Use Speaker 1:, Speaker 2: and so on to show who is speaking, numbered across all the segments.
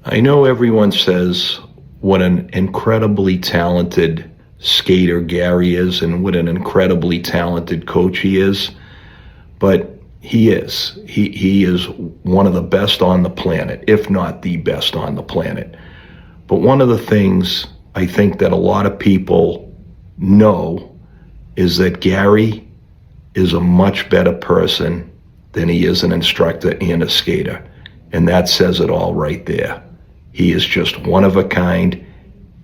Speaker 1: I know everyone says what an incredibly talented skater Garry is and what an incredibly talented coach he is, but he is. He is one of the best on the planet, if not the best on the planet. But one of the things I think that a lot of people know is that Garry is a much better person than he is an instructor and a skater. And that says it all right there. He is just one of a kind,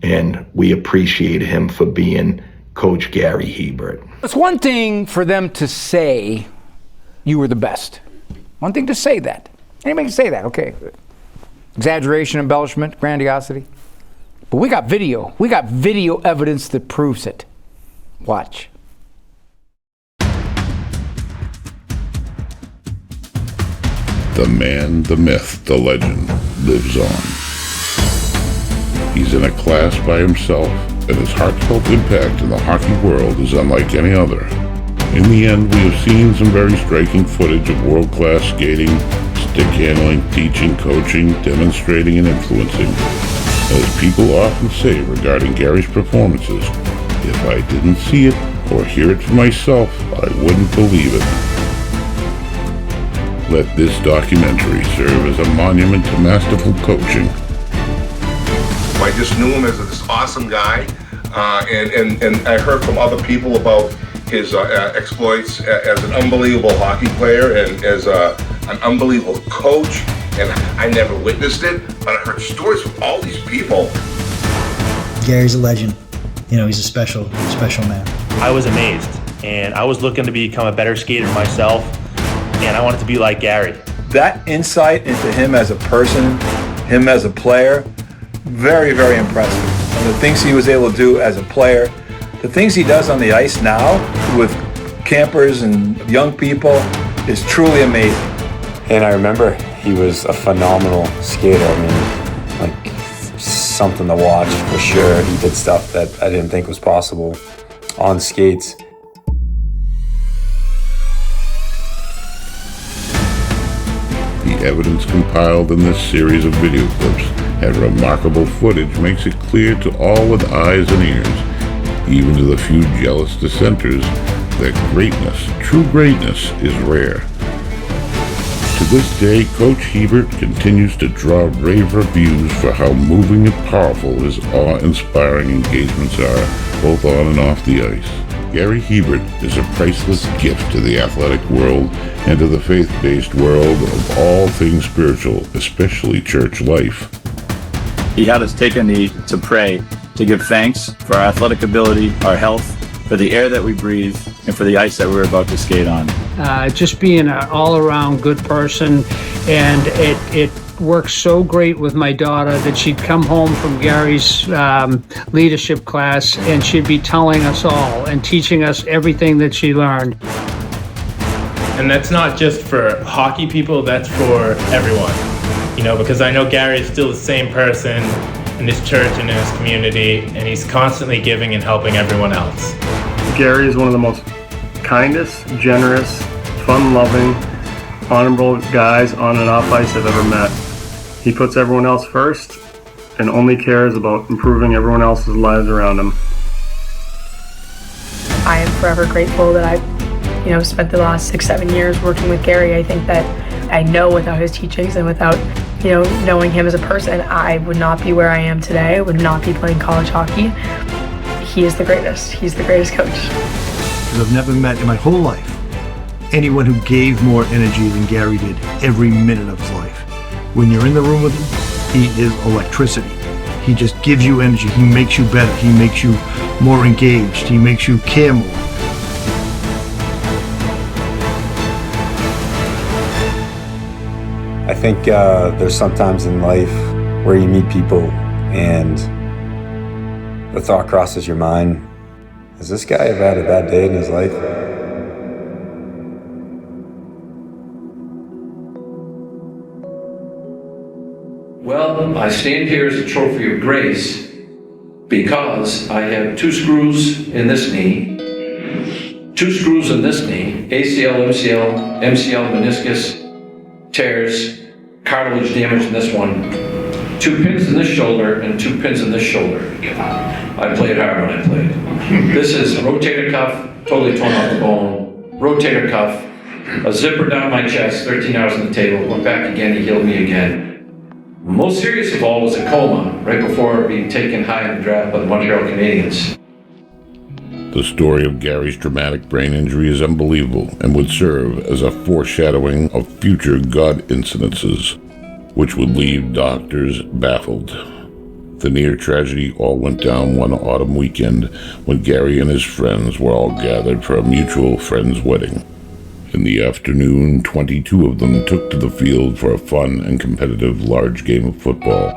Speaker 1: and we appreciate him for being Coach Garry Hebert.
Speaker 2: It's one thing for them to say you were the best. One thing to say that. Anybody can say that, okay. Exaggeration, embellishment, grandiosity. But we got video. We got video evidence that proves it. Watch.
Speaker 3: The man, the myth, the legend lives on. He's in a class by himself, and his heartfelt impact in the hockey world is unlike any other. In the end, we have seen some very striking footage of world-class skating, stick handling, teaching, coaching, demonstrating, and influencing. As people often say regarding Garry's performances, if I didn't see it or hear it for myself, I wouldn't believe it. Let this documentary serve as a monument to masterful coaching.
Speaker 4: I just knew him as this awesome guy, and I heard from other people about his exploits as an unbelievable hockey player and as an unbelievable coach. And I never witnessed it, but I heard stories from all these people.
Speaker 5: Garry's a legend. You know, he's a special man.
Speaker 6: I was amazed, and I was looking to become a better skater myself, and I wanted to be like Garry.
Speaker 7: That insight into him as a person, him as a player, very, very impressive. And the things he was able to do as a player, the things he does on the ice now with campers and young people is truly amazing.
Speaker 8: And I remember he was a phenomenal skater. I mean, like, something to watch for sure. He did stuff that I didn't think was possible on skates.
Speaker 3: The evidence compiled in this series of video clips and remarkable footage makes it clear to all with eyes and ears, even to the few jealous dissenters, that greatness, true greatness, is rare. To this day, Coach Hebert continues to draw rave reviews for how moving and powerful his awe-inspiring engagements are, both on and off the ice. Garry Hebert is a priceless gift to the athletic world and to the faith-based world of all things spiritual, especially church life.
Speaker 9: He had us take a knee to pray, to give thanks for our athletic ability, our health, for the air that we breathe, and for the ice that we're about to skate on.
Speaker 10: Just being an all-around good person, and it worked so great with my daughter that she'd come home from Garry's leadership class and she'd be telling us all and teaching us everything that she learned.
Speaker 11: And that's not just for hockey people, that's for everyone. You know, because I know Garry is still the same person in his church and in his community, and he's constantly giving and helping everyone else.
Speaker 12: Garry is one of the most kindest, generous, fun-loving, honorable guys on and off ice I've ever met. He puts everyone else first and only cares about improving everyone else's lives around him.
Speaker 13: I am forever grateful that I've, spent the last 6-7 years working with Garry. I think that I know without his teachings and without, knowing him as a person, I would not be where I am today. I would not be playing college hockey. He is the greatest. He's the greatest coach.
Speaker 14: Because I've never met in my whole life anyone who gave more energy than Garry did every minute of his life. When you're in the room with him, he is electricity. He just gives you energy. He makes you better. He makes you more engaged. He makes you care more.
Speaker 8: I think there's sometimes in life where you meet people and the thought crosses your mind, has this guy ever had a bad day in his life?
Speaker 15: Well, I stand here as a trophy of grace because I have 2 screws in this knee, 2 screws in this knee, ACL, MCL, meniscus, tears, cartilage damage in this one, 2 pins in this shoulder and 2 pins in this shoulder. I played hard when I played. This is a rotator cuff, totally torn off the bone, rotator cuff, a zipper down my chest, 13 hours on the table, went back again, he healed me again. Most serious of all was a coma, right before being taken high in the draft by the Montreal Canadiens.
Speaker 3: The story of Garry's traumatic brain injury is unbelievable and would serve as a foreshadowing of future God incidences, which would leave doctors baffled. The near tragedy all went down one autumn weekend when Garry and his friends were all gathered for a mutual friend's wedding. In the afternoon, 22 of them took to the field for a fun and competitive large game of football.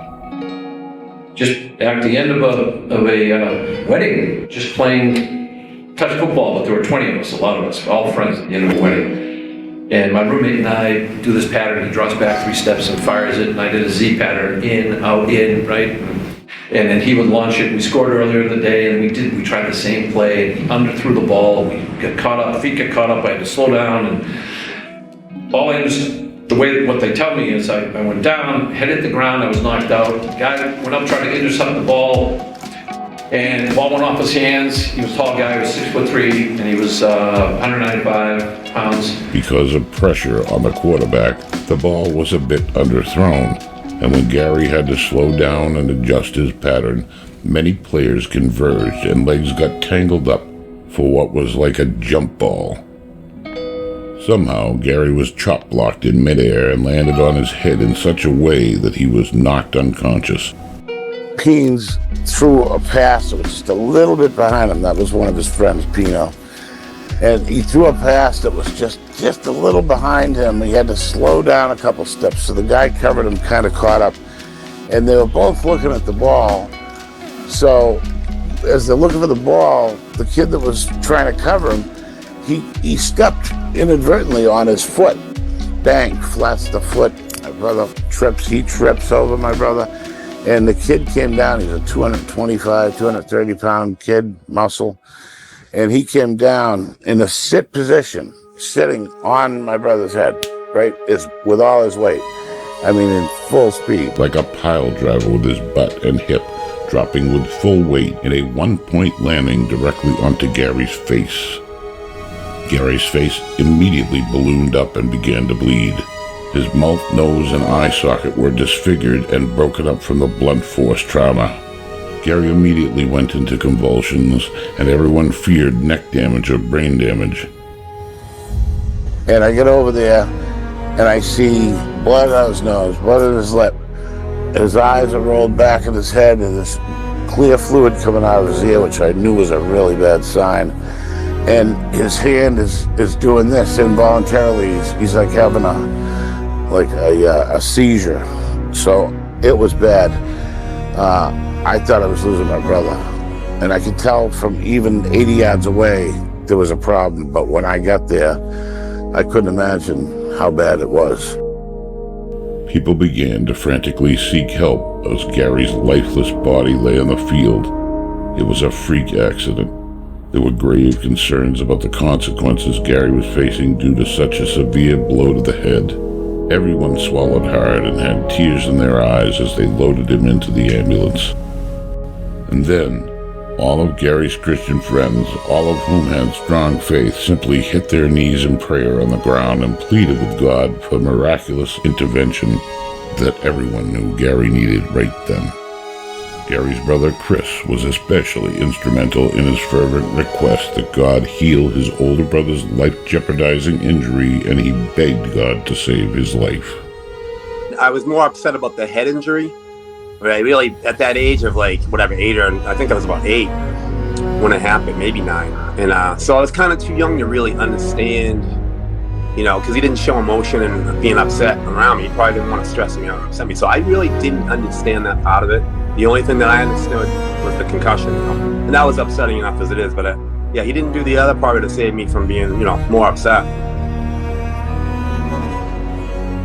Speaker 15: Just at the end of a wedding, just playing touch football, but there were 20 of us, a lot of us, all friends at the end of the wedding. And my roommate and I do this pattern. He draws back 3 steps and fires it, and I did a Z pattern, in, out, in, right? And then he would launch it. We scored earlier in the day, and we tried the same play. He underthrew the ball. We got caught up. Feet got caught up. I had to slow down, and all I understood, what they tell me is I went down, head hit the ground. I was knocked out. The guy went up trying to intercept the ball, and the ball went off his hands. He was a tall guy. He was 6'3", and he was 195 pounds.
Speaker 3: Because of pressure on the quarterback, the ball was a bit underthrown. And when Garry had to slow down and adjust his pattern, many players converged and legs got tangled up for what was like a jump ball. Somehow, Garry was chop-blocked in midair and landed on his head in such a way that he was knocked unconscious.
Speaker 16: Peens threw a pass that was just a little bit behind him. That was one of his friends, Pino. And he threw a pass that was just a little behind him. He had to slow down a couple steps, so the guy covered him, kind of caught up. And they were both looking at the ball. So as they're looking for the ball, the kid that was trying to cover him, he stepped inadvertently on his foot. Bang, flats the foot. My brother trips, he trips over my brother. And the kid came down. He's a 225, 230-pound kid, muscle. And he came down in a sit position, sitting on my brother's head, right, with all his weight. I mean, in full speed.
Speaker 3: Like a pile driver with his butt and hip, dropping with full weight in a one-point landing directly onto Garry's face. Garry's face immediately ballooned up and began to bleed. His mouth, nose, and eye socket were disfigured and broken up from the blunt force trauma. Garry immediately went into convulsions, and everyone feared neck damage or brain damage.
Speaker 16: And I get over there, and I see blood on his nose, blood on his lip. His eyes are rolled back in his head, and this clear fluid coming out of his ear, which I knew was a really bad sign. And his hand is doing this involuntarily. He's like having a seizure. So it was bad. I thought I was losing my brother. And I could tell from even 80 yards away there was a problem. But when I got there, I couldn't imagine how bad it was.
Speaker 3: People began to frantically seek help as Garry's lifeless body lay on the field. It was a freak accident. There were grave concerns about the consequences Garry was facing due to such a severe blow to the head. Everyone swallowed hard and had tears in their eyes as they loaded him into the ambulance. And then, all of Garry's Christian friends, all of whom had strong faith, simply hit their knees in prayer on the ground and pleaded with God for miraculous intervention that everyone knew Garry needed right then. Garry's brother Chris was especially instrumental in his fervent request that God heal his older brother's life-jeopardizing injury, and he begged God to save his life.
Speaker 17: I was more upset about the head injury. Right, really, at that age of I think I was about 8 when it happened, maybe 9. And so I was kind of too young to really understand, because he didn't show emotion and being upset around me. He probably didn't want to stress me out or upset me. So I really didn't understand that part of it. The only thing that I understood was the concussion, and that was upsetting enough as it is. But he didn't do the other part to save me from being, more upset.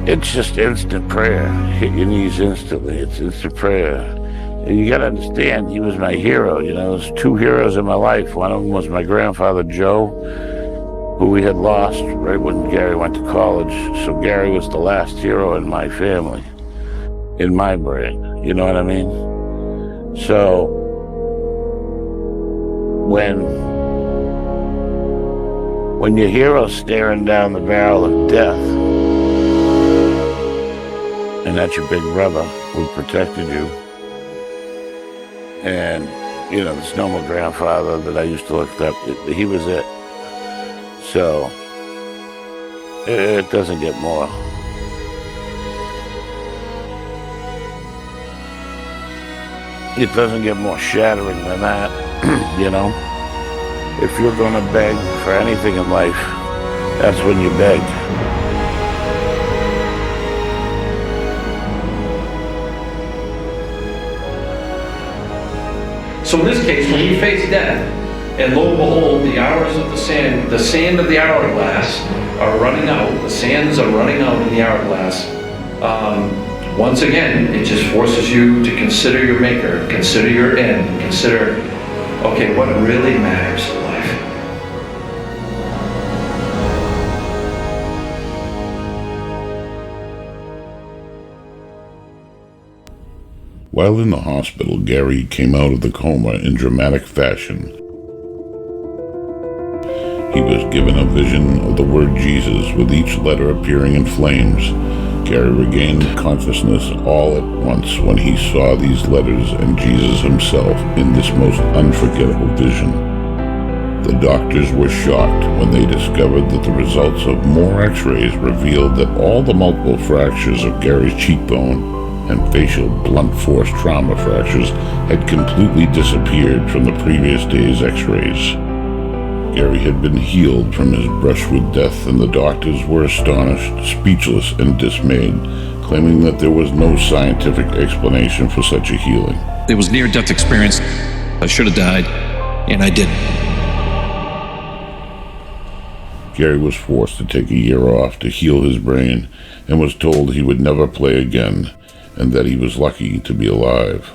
Speaker 16: It's just instant prayer. Hit your knees instantly. It's instant prayer. And you gotta understand, he was my hero. There's 2 heroes in my life. One of them was my grandfather, Joe, who we had lost right when Garry went to college. So Garry was the last hero in my family. in my brain. You know what I mean? So when your hero's staring down the barrel of death, and that's your big brother who protected you, and you know, this normal grandfather that I used to look up, he was it. So it doesn't get more. It doesn't get more shattering than that, you know? If you're gonna beg for anything in life, that's when you beg.
Speaker 15: So in this case, when you face death, and lo and behold, the hours of the sand of the hourglass are running out, the sands are running out in the hourglass, once again, it just forces you to consider your maker, consider your end, consider, okay, what really matters in life.
Speaker 3: While in the hospital, Garry came out of the coma in dramatic fashion. He was given a vision of the word Jesus, with each letter appearing in flames. Garry regained consciousness all at once when he saw these letters and Jesus himself in this most unforgettable vision. The doctors were shocked when they discovered that the results of more x-rays revealed that all the multiple fractures of Garry's cheekbone and facial blunt force trauma fractures had completely disappeared from the previous day's x-rays. Garry had been healed from his brush with death, and the doctors were astonished, speechless, and dismayed, claiming that there was no scientific explanation for such a healing.
Speaker 18: It was near-death experience. I should have died, and I didn't.
Speaker 3: Garry was forced to take a year off to heal his brain, and was told he would never play again, and that he was lucky to be alive.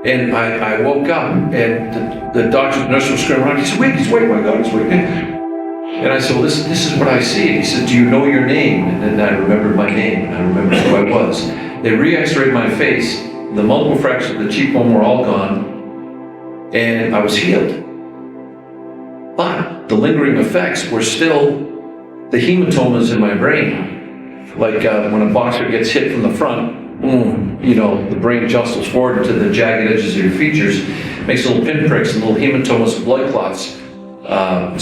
Speaker 15: And I woke up, and the doctor's nurse was screaming around. He said, he's awake, my God, he's awake. And I said, well, this is what I see. And he said, do you know your name? And then I remembered my name, and I remembered who I was. They re-x-rayed my face. The multiple fractures of the cheekbone were all gone, and I was healed. But the lingering effects were still the hematomas in my brain. Like when a boxer gets hit from the front, you know, the brain jostles forward to the jagged edges of your features, makes little pinpricks and little hematomas and blood clots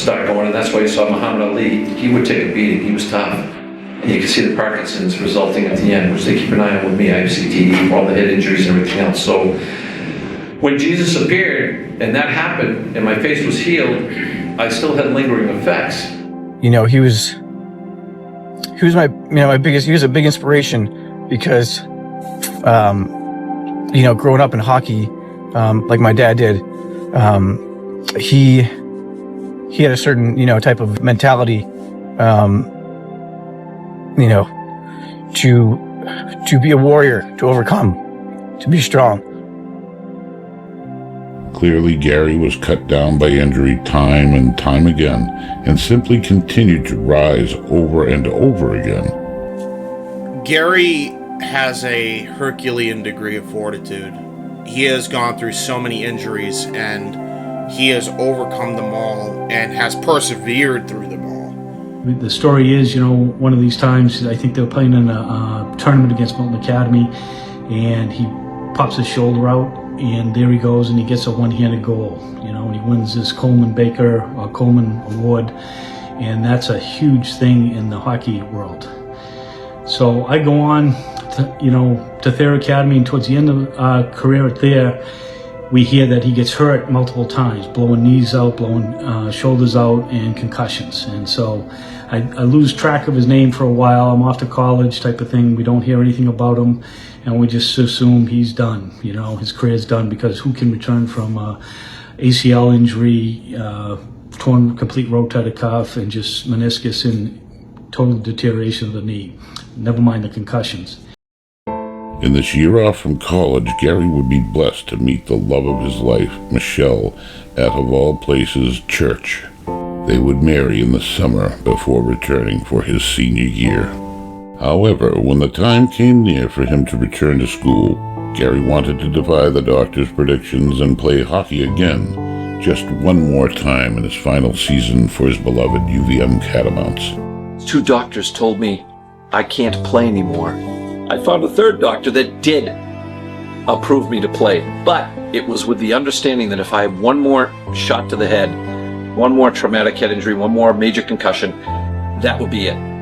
Speaker 15: start going, and that's why you saw Muhammad Ali. He would take a beating, he was tough. And you can see the Parkinson's resulting at the end, which they keep an eye on with me. I have CTE, all the head injuries and everything else. So when Jesus appeared, and that happened, and my face was healed, I still had lingering effects.
Speaker 19: You know, he was my, my biggest, he was a big inspiration because, you know, growing up in hockey, like my dad did, he had a certain, type of mentality, to be a warrior, to overcome, to be strong.
Speaker 3: Clearly, Garry was cut down by injury time and time again, and simply continued to rise over and over again.
Speaker 20: Garry has a Herculean degree of fortitude. He has gone through so many injuries, and he has overcome them all and has persevered through them all.
Speaker 21: The story is, one of these times, I think they were playing in a tournament against Milton Academy, and he pops his shoulder out, and there he goes, and he gets a one-handed goal, and he wins this Coleman Award, and that's a huge thing in the hockey world. So I go on, to Thayer Academy, and towards the end of our career at Thayer, we hear that he gets hurt multiple times, blowing knees out, blowing shoulders out, and concussions. And so I lose track of his name for a while. I'm off to college type of thing. We don't hear anything about him, and we just assume he's done. His career's done, because who can return from ACL injury, torn complete rotator cuff, and just meniscus and total deterioration of the knee, never mind the concussions.
Speaker 3: In this year off from college, Garry would be blessed to meet the love of his life, Michelle, at, of all places, church. They would marry in the summer before returning for his senior year. However, when the time came near for him to return to school, Garry wanted to defy the doctor's predictions and play hockey again, just one more time in his final season for his beloved UVM Catamounts.
Speaker 15: 2 doctors told me I can't play anymore. I found a 3rd doctor that did approve me to play, but it was with the understanding that if I had one more shot to the head, one more traumatic head injury, one more major concussion, that would be it.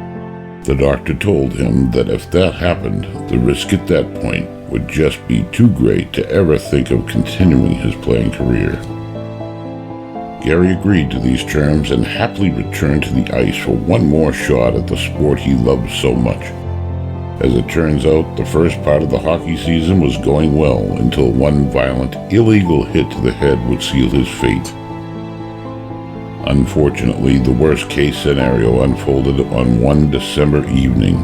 Speaker 3: The doctor told him that if that happened, the risk at that point would just be too great to ever think of continuing his playing career. Garry agreed to these terms and happily returned to the ice for one more shot at the sport he loved so much. As it turns out, the first part of the hockey season was going well until one violent, illegal hit to the head would seal his fate. Unfortunately, the worst-case scenario unfolded on one December evening.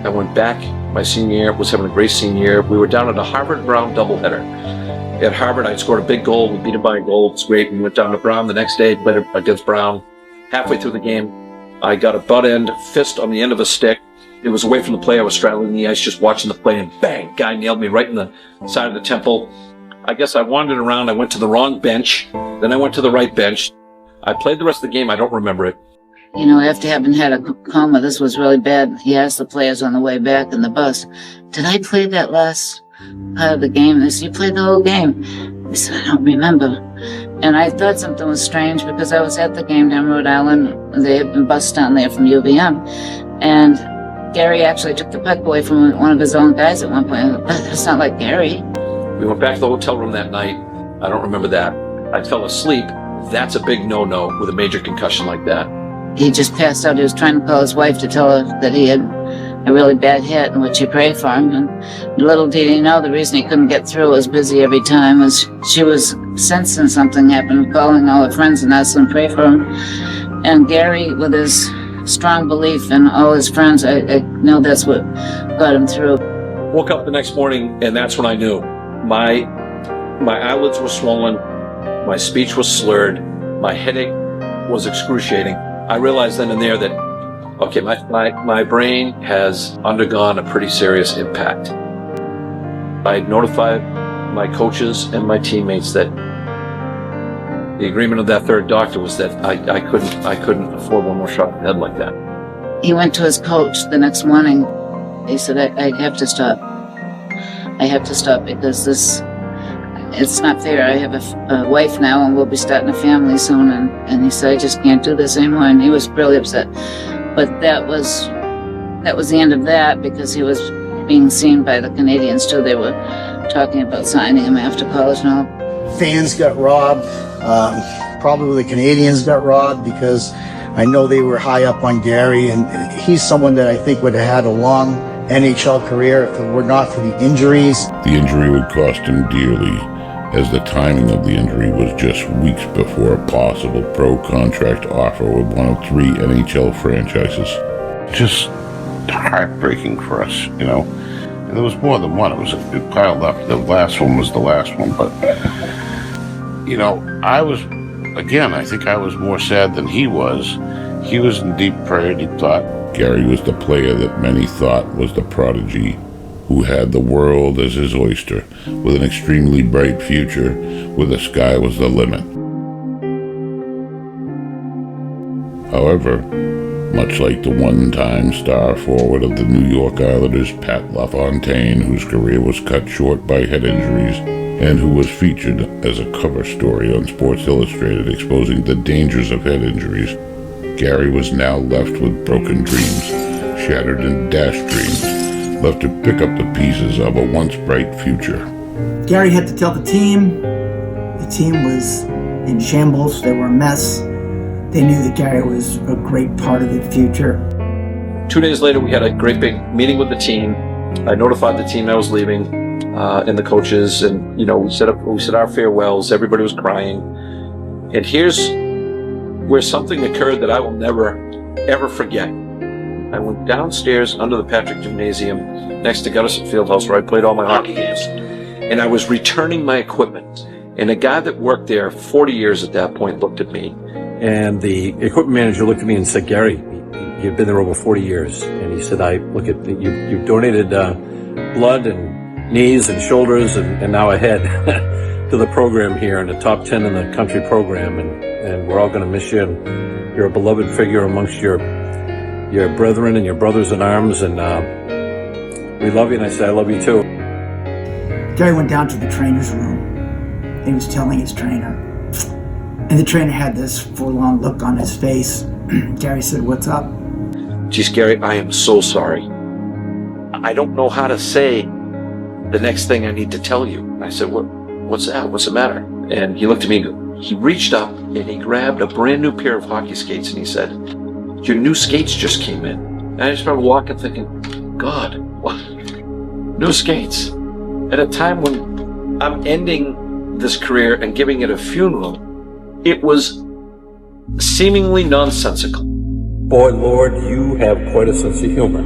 Speaker 15: I went back my senior year, was having a great senior year. We were down at a Harvard-Brown doubleheader. At Harvard, I scored a big goal. We beat it by a goal. It's great. We went down to Brown the next day, played against Brown. Halfway through the game, I got a butt-end fist on the end of a stick. It was away from the play. I was straddling the ice, just watching the play, and bang, guy nailed me right in the side of the temple. I guess I wandered around. I went to the wrong bench. Then I went to the right bench. I played the rest of the game. I don't remember it.
Speaker 1: You know, after having had a coma, this was really bad. He asked the players on the way back in the bus, "Did I play that last part of the game?" They said, "You played the whole game." I said, "I don't remember." And I thought something was strange because I was at the game down Rhode Island. They had been bused down there from UVM. And Garry actually took the puck away from one of his own guys at one point. That's not like Garry.
Speaker 15: We went back to the hotel room that night. I don't remember that. I fell asleep. That's a big no-no with a major concussion like that.
Speaker 1: He just passed out. He was trying to call his wife to tell her that he had a really bad hit in which he prayed for him. And little did he know the reason he couldn't get through, was busy every time, was she was sensing something happened, calling all her friends and asking them to pray for him. And Garry, with his strong belief in all his friends, I know that's what got him through.
Speaker 15: Woke up the next morning, and that's when I knew. My eyelids were swollen, my speech was slurred, my headache was excruciating. I realized then and there that, okay, my brain has undergone a pretty serious impact. I notified my coaches and my teammates that the agreement of that 3rd doctor was that I couldn't afford one more shot in the head like that.
Speaker 1: He went to his coach the next morning. He said, I have to stop. I have to stop because it's not fair. I have a wife now and we'll be starting a family soon. And he said, I just can't do this anymore. And he was really upset. But that was the end of that, because he was being seen by the Canadians too. They were talking about signing him after college and all.
Speaker 5: Fans got robbed. Probably the Canadians got robbed because I know they were high up on Garry, and he's someone that I think would have had a long NHL career if it were not for the injuries.
Speaker 3: The injury would cost him dearly, as the timing of the injury was just weeks before a possible pro contract offer with one of 3 NHL franchises. Just heartbreaking for us, you know. And there was more than one. It piled up. The last one was the last one, but you know, I think I was more sad than he was. He was in deep prayer, deep thought. Garry was the player that many thought was the prodigy, who had the world as his oyster, with an extremely bright future, where the sky was the limit. However, much like the one-time star forward of the New York Islanders, Pat LaFontaine, whose career was cut short by head injuries, and who was featured as a cover story on Sports Illustrated exposing the dangers of head injuries, Garry was now left with broken dreams, shattered and dashed dreams, left to pick up the pieces of a once bright future.
Speaker 22: Garry had to tell the team. The team was in shambles. They were a mess. They knew that Garry was a great part of the future.
Speaker 15: 2 days later, we had a great big meeting with the team. I notified the team I was leaving, and the coaches, and we said our farewells. Everybody was crying, and here's where something occurred that I will never ever forget. I went downstairs under the Patrick Gymnasium next to Guttison Fieldhouse, where I played all my hockey games, and I was returning my equipment. And a guy that worked there 40 years at that point looked at me, and the equipment manager looked at me and said, "Garry,
Speaker 2: had been there over 40 years. And he said, you've donated blood and knees and shoulders and now a head to the program here, and the top 10 in the country program. And we're all going to miss you. And you're a beloved figure amongst your brethren and your brothers in arms. And we love you. And I said, I love you too.
Speaker 22: Garry went down to the trainer's room. He was telling his trainer. And the trainer had this forlorn look on his face. Garry said, "What's up?"
Speaker 15: Geez, Garry, I am so sorry. I don't know how to say the next thing I need to tell you. I said, what's that? What's the matter? And he looked at me, he reached up and he grabbed a brand new pair of hockey skates and he said, "Your new skates just came in." And I just started walking thinking, God, what? New skates? At a time when I'm ending this career and giving it a funeral, it was seemingly nonsensical.
Speaker 2: Boy, Lord, you have quite a sense of humor.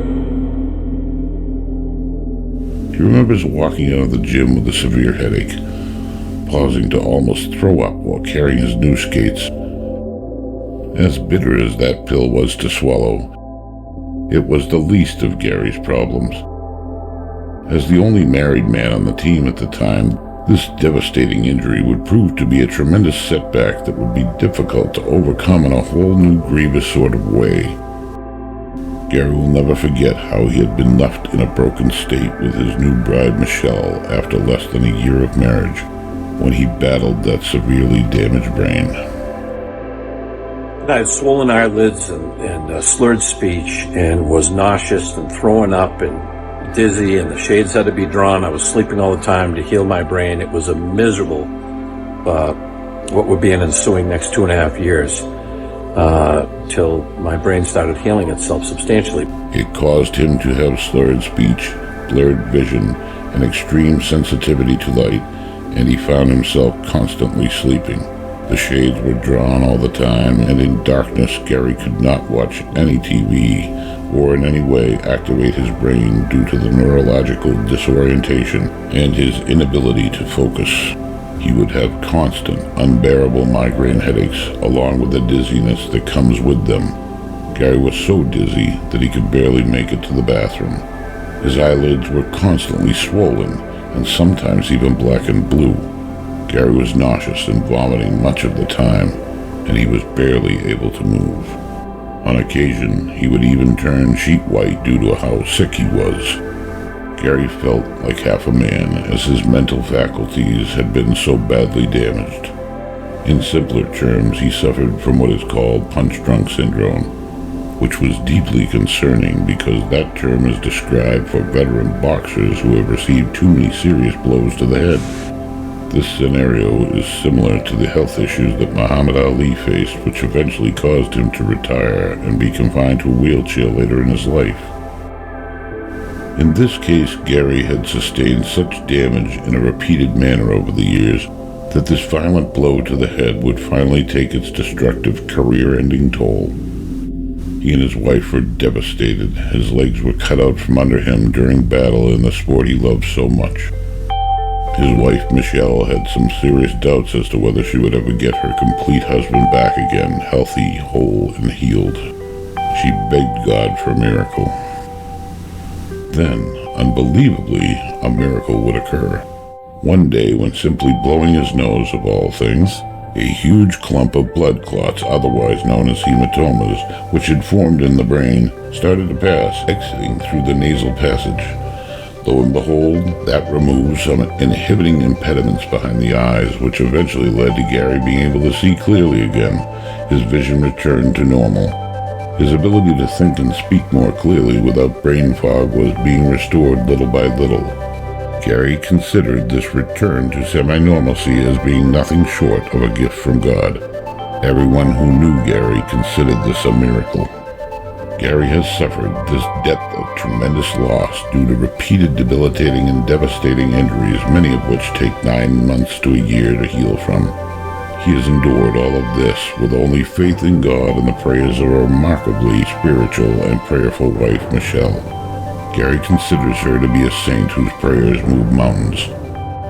Speaker 3: He remembers walking out of the gym with a severe headache, pausing to almost throw up while carrying his new skates. As bitter as that pill was to swallow, it was the least of Garry's problems. As the only married man on the team at the time, this devastating injury would prove to be a tremendous setback that would be difficult to overcome in a whole new grievous sort of way. Garry will never forget how he had been left in a broken state with his new bride Michelle after less than a year of marriage, when he battled that severely damaged brain.
Speaker 2: And I had swollen eyelids and slurred speech and was nauseous and throwing up and dizzy, and the shades had to be drawn. I was sleeping all the time to heal my brain. It was a miserable, what would be an ensuing next 2.5 years, till my brain started healing itself substantially.
Speaker 3: It caused him to have slurred speech, blurred vision, and extreme sensitivity to light, and he found himself constantly sleeping. The shades were drawn all the time, and in darkness Garry could not watch any TV or in any way activate his brain due to the neurological disorientation and his inability to focus. He would have constant, unbearable migraine headaches, along with the dizziness that comes with them. Garry was so dizzy that he could barely make it to the bathroom. His eyelids were constantly swollen, and sometimes even black and blue. Garry was nauseous and vomiting much of the time, and he was barely able to move. On occasion, he would even turn sheet white due to how sick he was. Garry felt like half a man, as his mental faculties had been so badly damaged. In simpler terms, he suffered from what is called punch-drunk syndrome, which was deeply concerning because that term is described for veteran boxers who have received too many serious blows to the head. This scenario is similar to the health issues that Muhammad Ali faced, which eventually caused him to retire and be confined to a wheelchair later in his life. In this case, Garry had sustained such damage in a repeated manner over the years that this violent blow to the head would finally take its destructive, career-ending toll. He and his wife were devastated. His legs were cut out from under him during battle in the sport he loved so much. His wife, Michelle, had some serious doubts as to whether she would ever get her complete husband back again, healthy, whole, and healed. She begged God for a miracle. Then, unbelievably, a miracle would occur. One day, when simply blowing his nose, of all things, a huge clump of blood clots, otherwise known as hematomas, which had formed in the brain, started to pass, exiting through the nasal passage. Lo and behold, that removed some inhibiting impediments behind the eyes, which eventually led to Garry being able to see clearly again. His vision returned to normal. His ability to think and speak more clearly without brain fog was being restored little by little. Garry considered this return to semi-normalcy as being nothing short of a gift from God. Everyone who knew Garry considered this a miracle. Garry has suffered this depth of tremendous loss due to repeated debilitating and devastating injuries, many of which take 9 months to a year to heal from. He has endured all of this with only faith in God and the prayers of a remarkably spiritual and prayerful wife, Michelle. Garry considers her to be a saint whose prayers move mountains.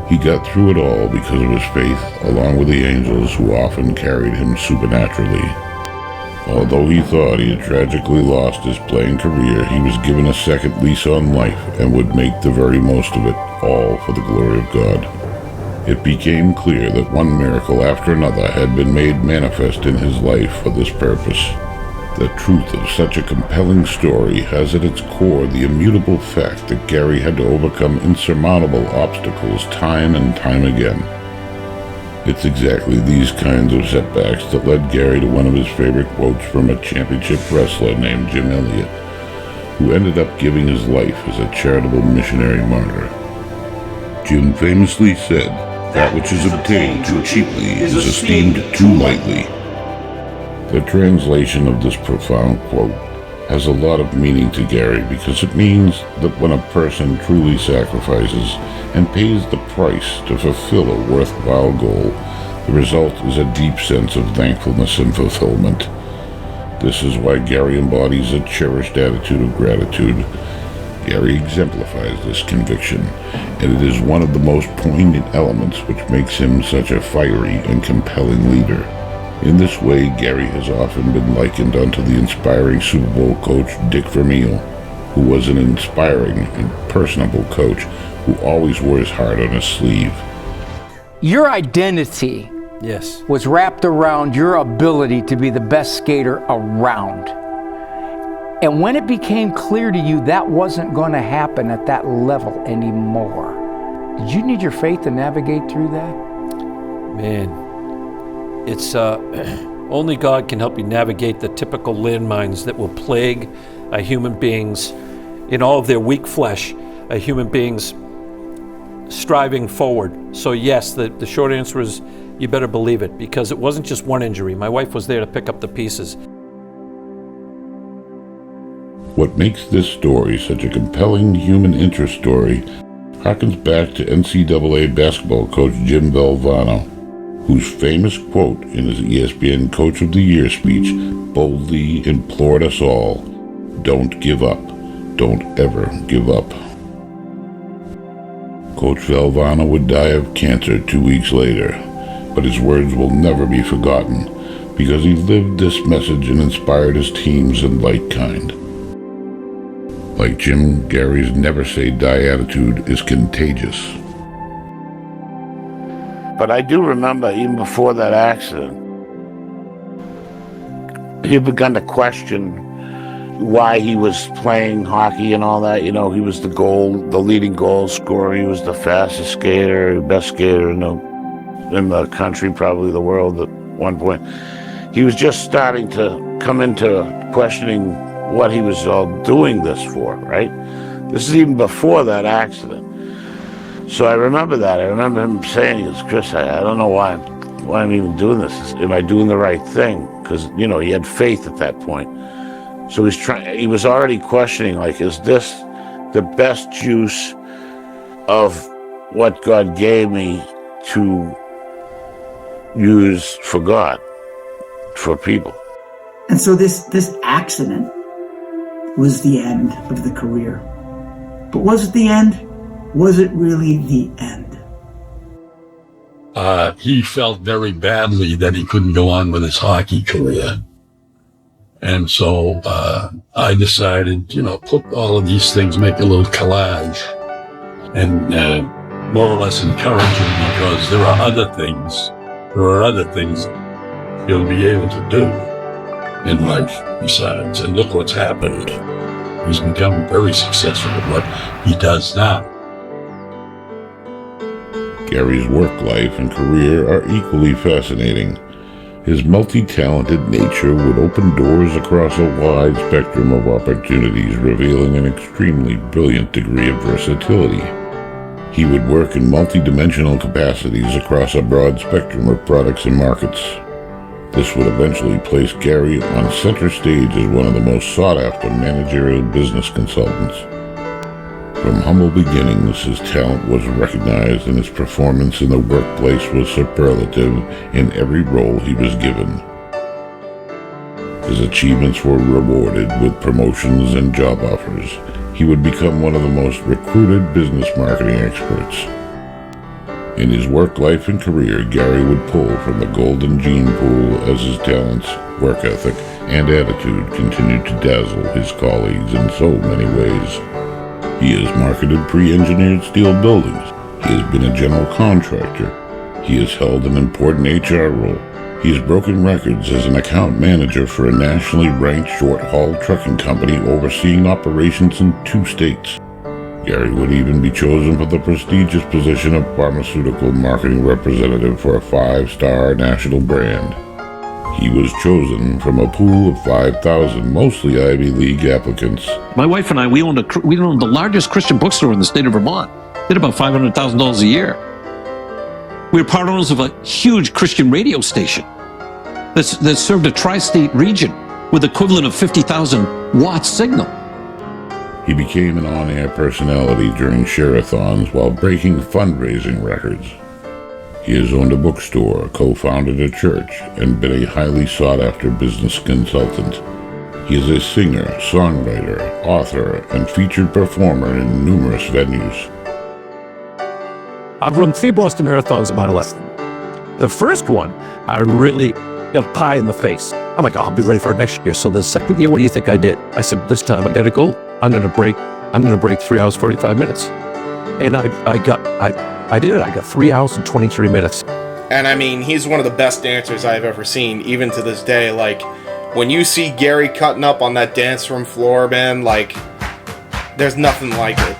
Speaker 3: He got through it all because of his faith, along with the angels who often carried him supernaturally. Although he thought he had tragically lost his playing career, he was given a second lease on life and would make the very most of it, all for the glory of God. It became clear that one miracle after another had been made manifest in his life for this purpose. The truth of such a compelling story has at its core the immutable fact that Garry had to overcome insurmountable obstacles time and time again. It's exactly these kinds of setbacks that led Garry to one of his favorite quotes from a championship wrestler named Jim Elliott, who ended up giving his life as a charitable missionary martyr. Jim famously said, "That which is obtained too cheaply is esteemed too lightly." The translation of this profound quote has a lot of meaning to Garry because it means that when a person truly sacrifices and pays the price to fulfill a worthwhile goal, the result is a deep sense of thankfulness and fulfillment. This is why Garry embodies a cherished attitude of gratitude. Garry exemplifies this conviction, and it is one of the most poignant elements which makes him such a fiery and compelling leader. In this way, Garry has often been likened unto the inspiring Super Bowl coach Dick Vermeil, who was an inspiring and personable coach who always wore his heart on his sleeve.
Speaker 4: Your identity was wrapped around your ability to be the best skater around. And when it became clear to you that wasn't going to happen at that level anymore, did you need your faith to navigate through that?
Speaker 2: Man, it's only God can help you navigate the typical landmines that will plague a human beings in all of their weak flesh, a human beings striving forward. So yes, the short answer is you better believe it, because it wasn't just one injury. My wife was there to pick up the pieces.
Speaker 3: What makes this story such a compelling human interest story harkens back to NCAA basketball coach Jim Valvano, whose famous quote in his ESPN Coach of the Year speech boldly implored us all, "Don't give up. Don't ever give up." Coach Valvano would die of cancer 2 weeks later, but his words will never be forgotten because he lived this message and inspired his teams in like kind. Like Jim, Garry's never say die attitude is contagious.
Speaker 16: But I do remember, even before that accident, he had begun to question why he was playing hockey and all that. You know, he was the leading goal scorer. He was the fastest skater, best skater in the country, probably the world at one point. He was just starting to come into questioning what he was all doing this for, right? This is even before that accident. So I remember that. I remember him saying, he goes, "Chris, I don't know why I'm even doing this. Am I doing the right thing?" Because, you know, he had faith at that point. So he was already questioning, like, is this the best use of what God gave me to use for God, for people?
Speaker 22: And so this accident was the end of the career. But was it the end? Was it really the end?
Speaker 6: He felt very badly that he couldn't go on with his hockey career. And so I decided, put all of these things, make a little collage, and more or less encourage him, because there are other things he'll be able to do in life besides. And look what's happened. He's become very successful at what he does now.
Speaker 3: Garry's work life and career are equally fascinating. His multi-talented nature would open doors across a wide spectrum of opportunities, revealing an extremely brilliant degree of versatility. He would work in multi-dimensional capacities across a broad spectrum of products and markets. This would eventually place Garry on center stage as one of the most sought-after managerial business consultants. From humble beginnings, his talent was recognized and his performance in the workplace was superlative in every role he was given. His achievements were rewarded with promotions and job offers. He would become one of the most recruited business marketing experts. In his work life and career, Garry would pull from the golden gene pool as his talents, work ethic, and attitude continued to dazzle his colleagues in so many ways. He has marketed pre-engineered steel buildings. He has been a general contractor. He has held an important HR role. He has broken records as an account manager for a nationally ranked short-haul trucking company overseeing operations in 2 states. Garry would even be chosen for the prestigious position of pharmaceutical marketing representative for a 5-star national brand. He was chosen from a pool of 5,000, mostly Ivy League applicants.
Speaker 18: My wife and I, we owned the largest Christian bookstore in the state of Vermont. Did about $500,000 a year. We were part owners of a huge Christian radio station that served a tri-state region with equivalent of 50,000 watt signal.
Speaker 3: He became an on-air personality during share-a-thons while breaking fundraising records. He has owned a bookstore, co-founded a church, and been a highly sought-after business consultant. He is a singer, songwriter, author, and featured performer in numerous venues.
Speaker 7: I've run 3 Boston Marathons in my life. The first one, I really got a pie in the face. I'm like, oh, I'll be ready for next year. So the second year, what do you think I did? I said, this time I gotta go. I'm gonna break 3 hours, 45 minutes. And I did it. I got 3 hours and 23 minutes.
Speaker 20: And I mean, he's one of the best dancers I've ever seen, even to this day. Like, when you see Garry cutting up on that dance room floor, man, like, there's nothing like it.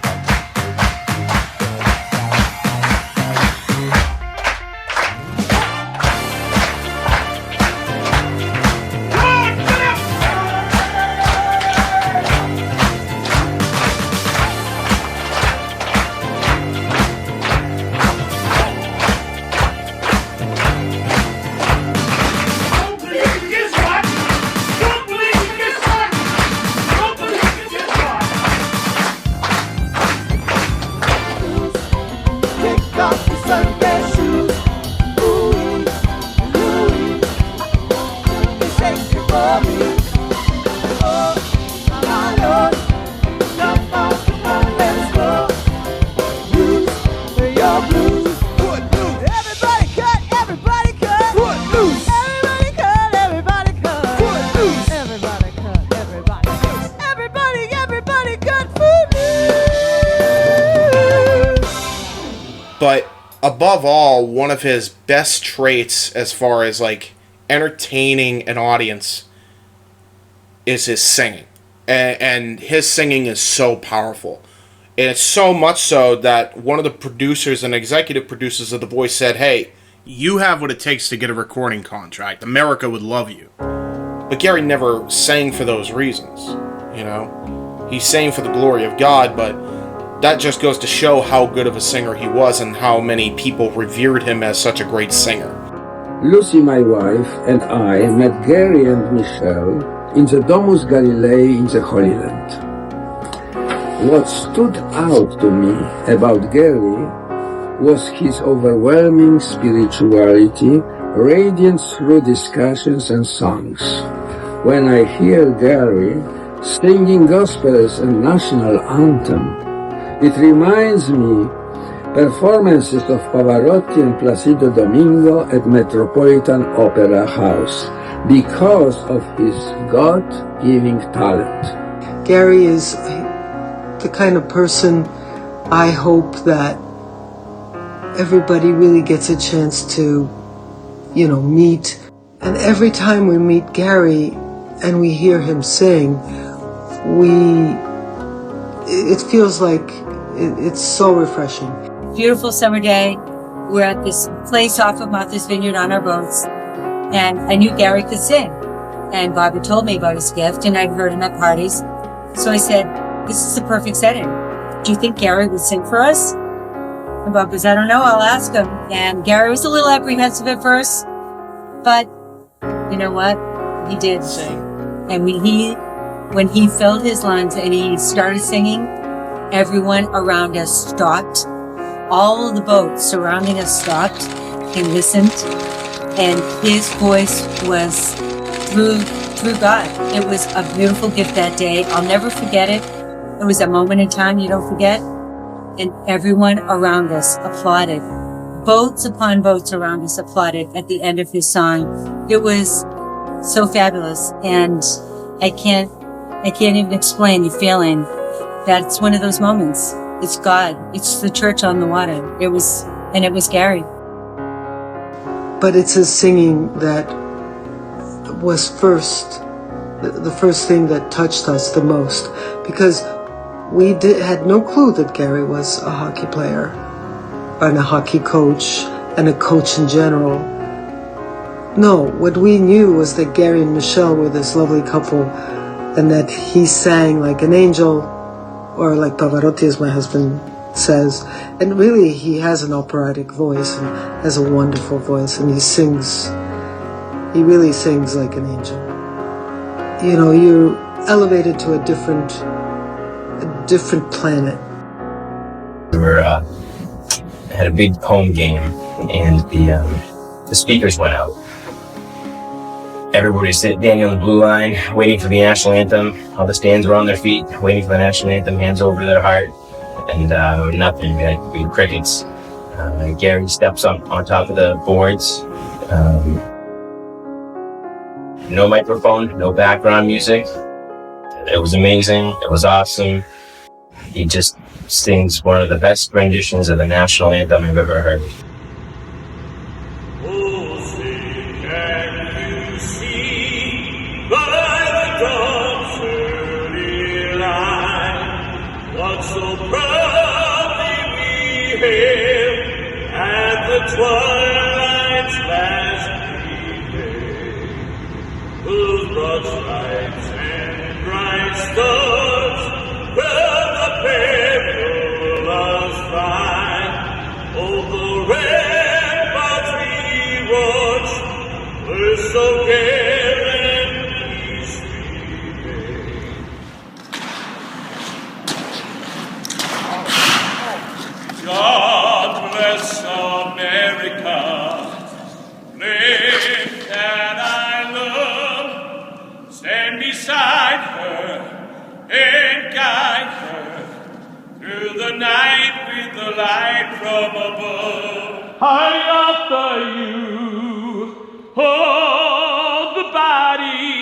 Speaker 20: But above all, one of his best traits as far as like entertaining an audience is his singing. And his singing is so powerful. And it's so much so that one of the producers and executive producers of The Voice said, hey, you have what it takes to get a recording contract. America would love you. But Garry never sang for those reasons, you know? He sang for the glory of God, but that just goes to show how good of a singer he was and how many people revered him as such a great singer.
Speaker 9: Lucy, my wife, and I met Garry and Michelle in the Domus Galileae in the Holy Land. What stood out to me about Garry was his overwhelming spirituality, radiant through discussions and songs. When I hear Garry singing gospels and national anthem, it reminds me performances of Pavarotti and Placido Domingo at Metropolitan Opera House because of his God-giving talent.
Speaker 23: Garry is the kind of person I hope that everybody really gets a chance to, meet. And every time we meet Garry and we hear him sing, it feels like it's so refreshing.
Speaker 24: Beautiful summer day. We're at this place off of Martha's Vineyard on our boats, and I knew Garry could sing. And Bobby told me about his gift, and I'd heard him at parties. So I said, this is the perfect setting. Do you think Garry would sing for us? And Bob goes, I don't know, I'll ask him. And Garry was a little apprehensive at first, but you know what? He did sing. And when he filled his lungs and he started singing, everyone around us stopped. All of the boats surrounding us stopped and listened. And his voice was through God. It was a beautiful gift that day. I'll never forget it. It was a moment in time you don't forget. And everyone around us applauded boats upon boats around us applauded at the end of his song. It was so fabulous, and I can't even explain the feeling. That's one of those moments. It's God. It's the church on the water. It was Garry.
Speaker 23: But it's his singing that was the first thing that touched us the most, because we had no clue that Garry was a hockey player and a hockey coach and a coach in general. No, what we knew was that Garry and Michelle were this lovely couple, and that he sang like an angel, or like Pavarotti, as my husband says. And really, he has an operatic voice and has a wonderful voice, and he really sings like an angel. You know, you're elevated to a different planet.
Speaker 10: We had a big home game, and the speakers went out. Everybody was standing on the blue line, waiting for the national anthem. All the stands were on their feet, waiting for the national anthem, hands over their heart, and nothing. We had crickets. Garry steps up on top of the boards. No microphone, no background music. It was amazing. It was awesome. He just sings one of the best renditions of the national anthem I've ever heard.
Speaker 11: Twilight's last gleaming, whose broad stripes and bright stars will the perilous fight. Oh, the ramparts we watched were so gay and peace-giving. God bless America, land that I love. Stand beside her and guide her through the night with the light from above. I offer you all the body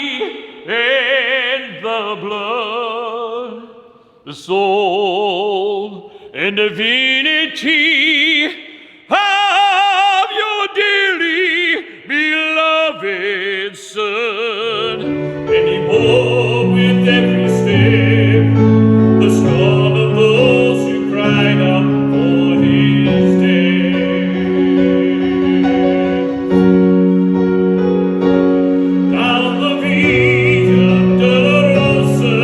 Speaker 11: and the blood, the soul and divinity of your dearly beloved Son. And he bore with every step the scorn of those who cried out for his death. Down the Via Dolorosa,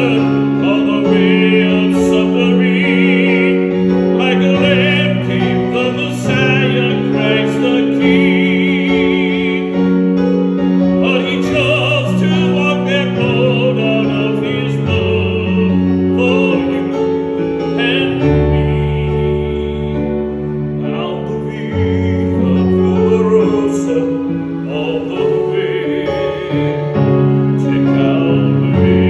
Speaker 11: on the way of suffering, like a lamb came the Messiah, Christ the King. But he chose to walk that road out of his love for you and me. Down the Via Dolorosa, all the way to Calvary.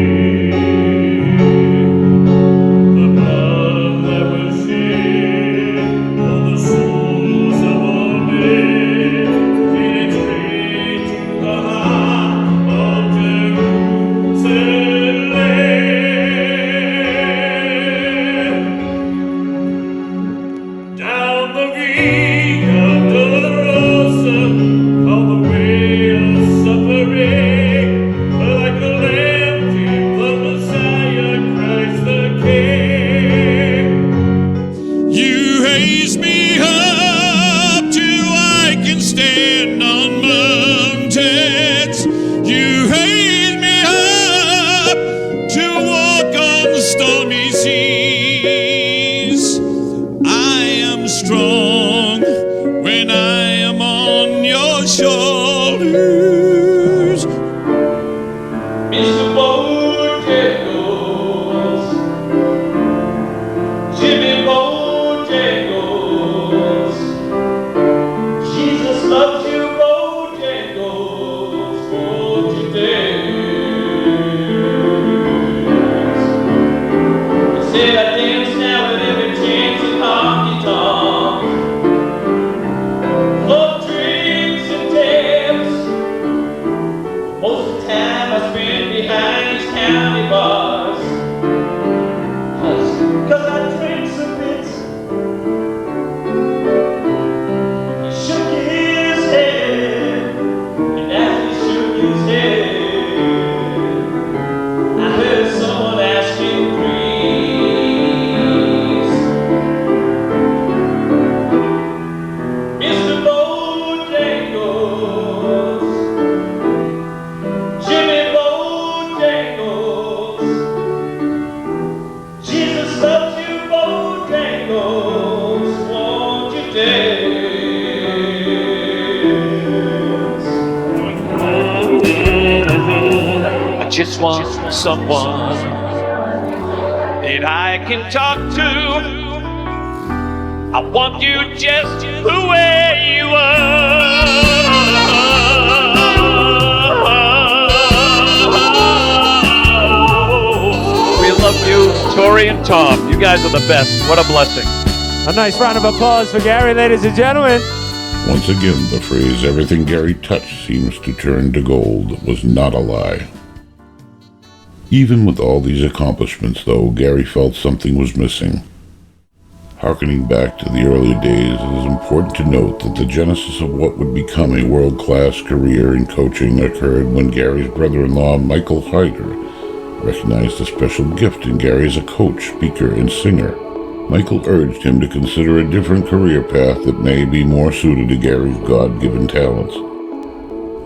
Speaker 11: The blood that was shed for the souls of all men penetrate to the heart of Jerusalem. Down the Via Dolorosa, all the way of suffering, like a lamb came the Messiah, Christ the King. You raise me up till I can stand on mountains. You raise me up to walk on the stormy seas. I am strong when I am on your shoulders. Mr. Bojangles, Jimmy Bojangles, Jesus loves you. Ghost, won't you dance? I just want someone that I can talk to. I want you just the way you are.
Speaker 8: We love you, Tori and Tom. You guys are the best. What a blessing.
Speaker 12: A nice round of applause for Garry, ladies and gentlemen.
Speaker 3: Once again, the phrase, everything Garry touched seems to turn to gold, was not a lie. Even with all these accomplishments, though, Garry felt something was missing. Harkening back to the early days, it is important to note that the genesis of what would become a world-class career in coaching occurred when Garry's brother-in-law, Michael Hyder, recognized a special gift in Garry as a coach, speaker, and singer. Michael urged him to consider a different career path that may be more suited to Garry's God-given talents.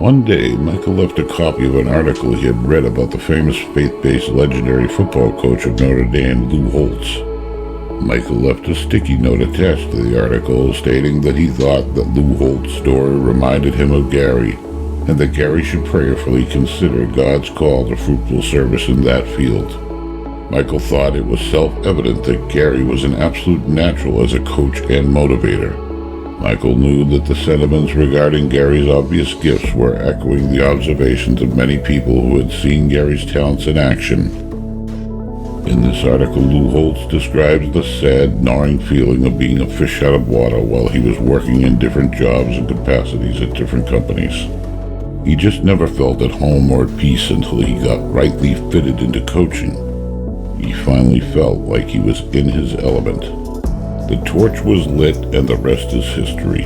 Speaker 3: One day, Michael left a copy of an article he had read about the famous faith-based legendary football coach of Notre Dame, Lou Holtz. Michael left a sticky note attached to the article stating that he thought that Lou Holtz's story reminded him of Garry, and that Garry should prayerfully consider God's call to fruitful service in that field. Michael thought it was self-evident that Garry was an absolute natural as a coach and motivator. Michael knew that the sentiments regarding Garry's obvious gifts were echoing the observations of many people who had seen Garry's talents in action. In this article, Lou Holtz describes the sad, gnawing feeling of being a fish out of water while he was working in different jobs and capacities at different companies. He just never felt at home or at peace until he got rightly fitted into coaching. He finally felt like he was in his element. The torch was lit and the rest is history.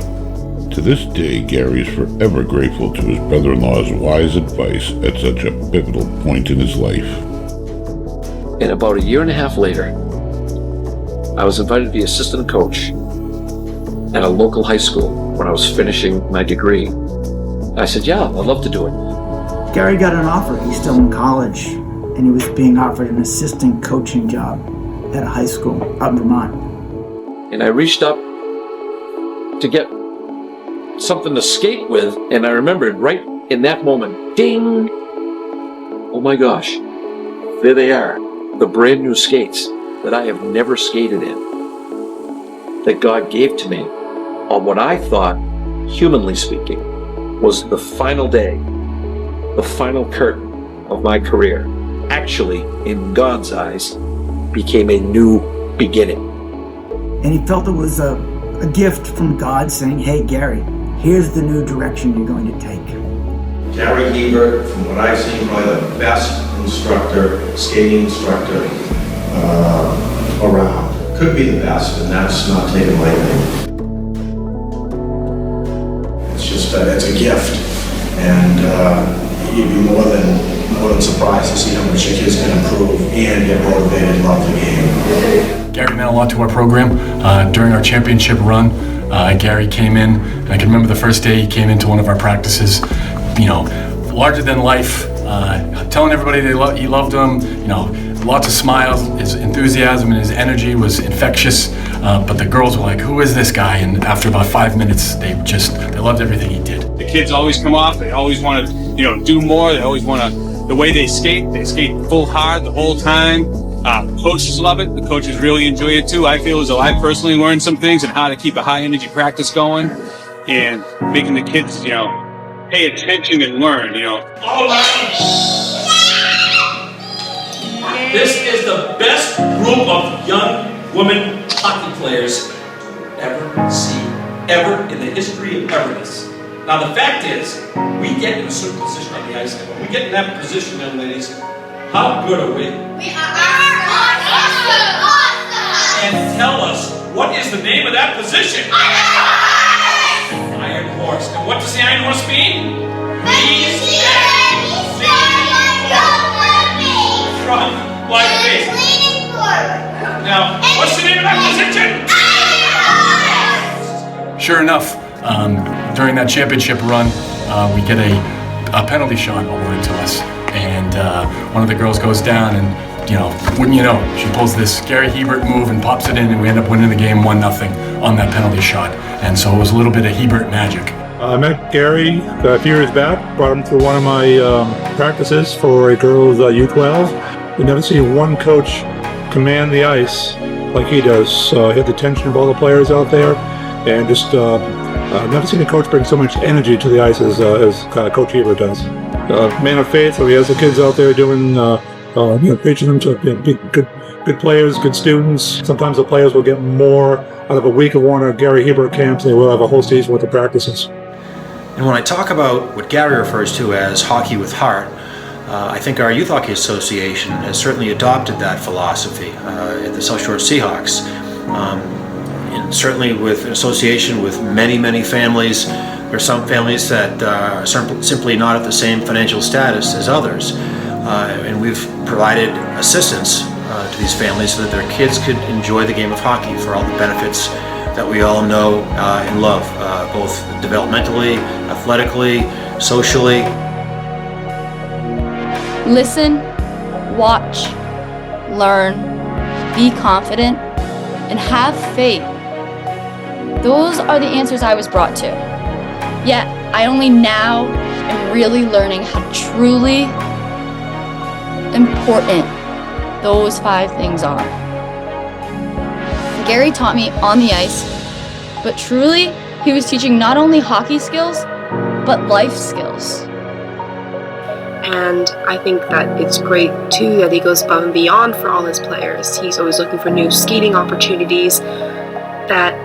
Speaker 3: To this day, Garry is forever grateful to his brother-in-law's wise advice at such a pivotal point in his life.
Speaker 15: And about a year and a half later, I was invited to be assistant coach at a local high school when I was finishing my degree. I said, yeah, I'd love to do it.
Speaker 22: Garry got an offer. He's still in college, and he was being offered an assistant coaching job at a high school up in Vermont.
Speaker 15: And I reached up to get something to skate with, and I remembered right in that moment, ding! Oh my gosh, there they are, the brand new skates that I have never skated in, that God gave to me on what I thought, humanly speaking, was the final day, the final curtain of my career. Actually, in God's eyes, became a new beginning.
Speaker 22: And he felt it was a gift from God saying, hey, Garry, here's the new direction you're going to take.
Speaker 13: Garry Hebert, from what I've seen, probably the best instructor, skating instructor around. Could be the best, and that's not taken lightly. It's just, it's a gift, and you'd be more than surprised to see how much your kids can improve and get motivated and love the game.
Speaker 14: Garry meant a lot to our program. During our championship run, Garry came in, and I can remember the first day he came into one of our practices, larger than life, telling everybody he loved them, lots of smiles. His enthusiasm and his energy was infectious, but the girls were like, who is this guy? And after about 5 minutes, they loved everything he did.
Speaker 25: The kids always come off, they always want to, do more, they always want to, the way they skate full hard the whole time. Coaches love it, the coaches really enjoy it too. I feel as though I personally learned some things on how to keep a high energy practice going and making the kids, pay attention and learn, All right.
Speaker 26: This is the best group of young women hockey players ever seen, ever in the history of everness. Now the fact is, we get in a certain position on the ice, and when we get in that position, young ladies, how good are we? We are awesome! And tell us, what is the name of that position? Iron Horse. And what does the Iron Horse mean? Strong, like this. Now, what's the name of that position?
Speaker 14: Sure enough, during that championship run, we get a penalty shot awarded to us. And one of the girls goes down, and wouldn't you know, she pulls this Garry Hebert move and pops it in, and we end up winning the game 1-0 on that penalty shot. And so it was a little bit of Hebert magic.
Speaker 1: I met Garry a few years back, brought him to one of my practices for a girls' U12. We've never seen one coach command the ice like he does. He had the attention of all the players out there, and just I've never seen a coach bring so much energy to the ice as Coach Hebert does. Man of faith, so he has the kids out there doing, preaching them to be good players, good students. Sometimes the players will get more out of a week of one of Garry Hebert camps than they will have a whole season worth of practices.
Speaker 4: And when I talk about what Garry refers to as hockey with heart, I think our Youth Hockey Association has certainly adopted that philosophy at the South Shore Seahawks. And certainly with an association with many, many families, there are some families that are simply not at the same financial status as others. And we've provided assistance to these families so that their kids could enjoy the game of hockey for all the benefits that we all know and love, both developmentally, athletically, socially.
Speaker 5: Listen, watch, learn, be confident, and have faith. Those are the answers I was brought to. Yet, I only now am really learning how truly important those 5 things are. Garry taught me on the ice, but truly, he was teaching not only hockey skills, but life skills.
Speaker 17: And I think that it's great too that he goes above and beyond for all his players. He's always looking for new skating opportunities that,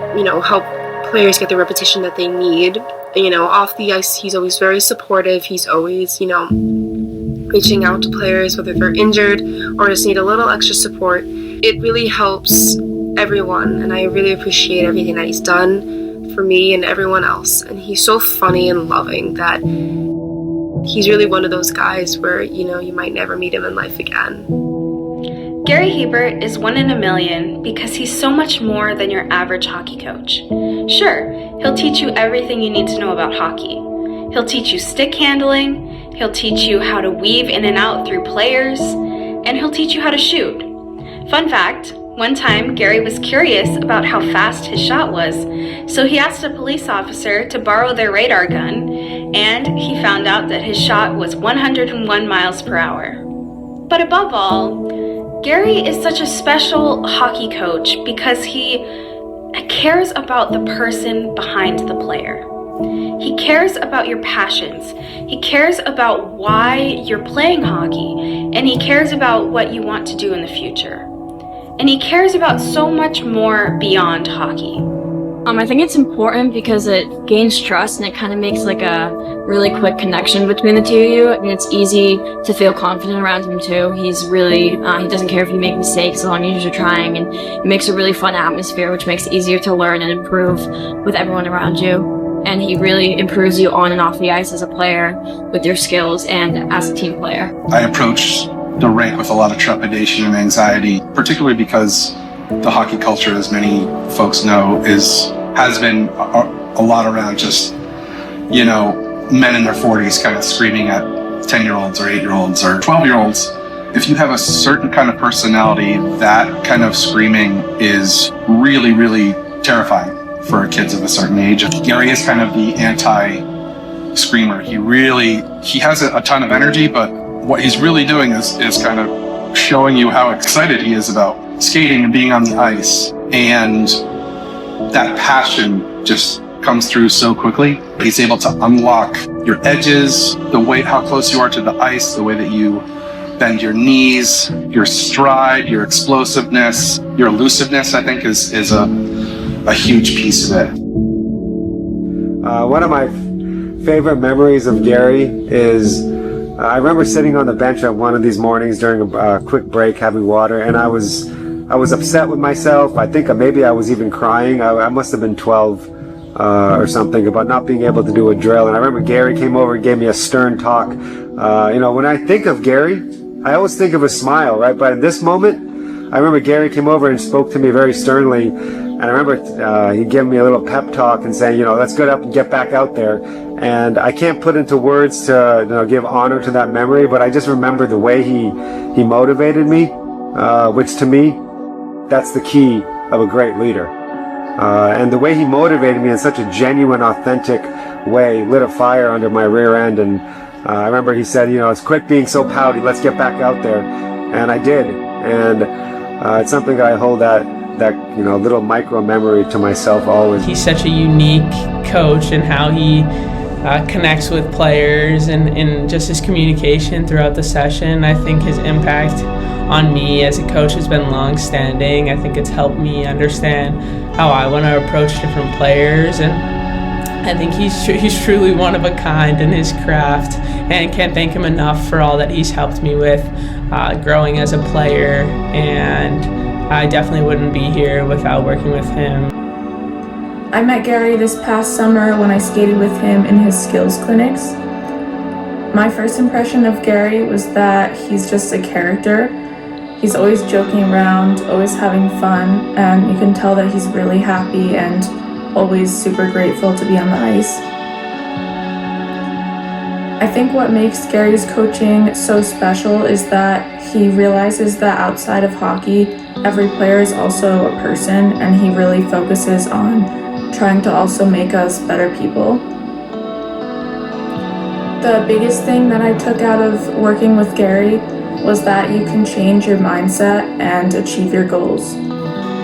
Speaker 17: help players get the repetition that they need. Off the ice, he's always very supportive. He's always, reaching out to players, whether they're injured or just need a little extra support. It really helps everyone, and I really appreciate everything that he's done for me and everyone else. And he's so funny and loving that he's really one of those guys where, you might never meet him in life again.
Speaker 19: Garry Hebert is 1 in a million because he's so much more than your average hockey coach. Sure, he'll teach you everything you need to know about hockey. He'll teach you stick handling, he'll teach you how to weave in and out through players, and he'll teach you how to shoot. Fun fact, one time Garry was curious about how fast his shot was, so he asked a police officer to borrow their radar gun, and he found out that his shot was 101 miles per hour. But above all, Garry is such a special hockey coach because he cares about the person behind the player. He cares about your passions. He cares about why you're playing hockey, and he cares about what you want to do in the future. And he cares about so much more beyond hockey.
Speaker 5: I think it's important because it gains trust and it kind of makes like a really quick connection between the two of you. And it's easy to feel confident around him too. He's really, he doesn't care if you make mistakes as long as you're trying, and it makes a really fun atmosphere, which makes it easier to learn and improve with everyone around you. And he really improves you on and off the ice as a player with your skills and as a team player.
Speaker 21: I approached the rink with a lot of trepidation and anxiety, particularly because the hockey culture, as many folks know, has been a lot around just, men in their 40s kind of screaming at 10-year-olds or 8-year-olds or 12-year-olds. If you have a certain kind of personality, that kind of screaming is really, really terrifying for kids of a certain age. Garry is kind of the anti-screamer. He has a ton of energy, but what he's really doing is kind of showing you how excited he is about skating and being on the ice. And that passion just comes through so quickly. He's able to unlock your edges, how close you are to the ice, the way that you bend your knees, your stride, your explosiveness, your elusiveness, I think is a huge piece of it.
Speaker 27: One of my favorite memories of Garry is I remember sitting on the bench at one of these mornings during a quick break having water, and I was upset with myself. I think maybe I was even crying. I must have been 12 or something about not being able to do a drill. And I remember Garry came over and gave me a stern talk. When I think of Garry, I always think of a smile, right? But in this moment, I remember Garry came over and spoke to me very sternly. And I remember he gave me a little pep talk and saying, let's get up and get back out there. And I can't put into words to give honor to that memory, but I just remember the way he motivated me. which to me, that's the key of a great leader. And the way he motivated me in such a genuine, authentic way lit a fire under my rear end. And I remember he said, it's quit being so pouty, let's get back out there. And I did. And it's something that I hold that little micro memory to myself always.
Speaker 2: He's such a unique coach in how he connects with players and just his communication throughout the session. I think his impact on me as a coach has been long-standing. I think it's helped me understand how I want to approach different players, and I think he's truly one of a kind in his craft, and can't thank him enough for all that he's helped me with growing as a player, and I definitely wouldn't be here without working with him.
Speaker 6: I met Garry this past summer when I skated with him in his skills clinics. My first impression of Garry was that he's just a character. He's always joking around, always having fun, and you can tell that he's really happy and always super grateful to be on the ice. I think what makes Garry's coaching so special is that he realizes that outside of hockey, every player is also a person, and he really focuses on trying to also make us better people. The biggest thing that I took out of working with Garry was that you can change your mindset and achieve your goals.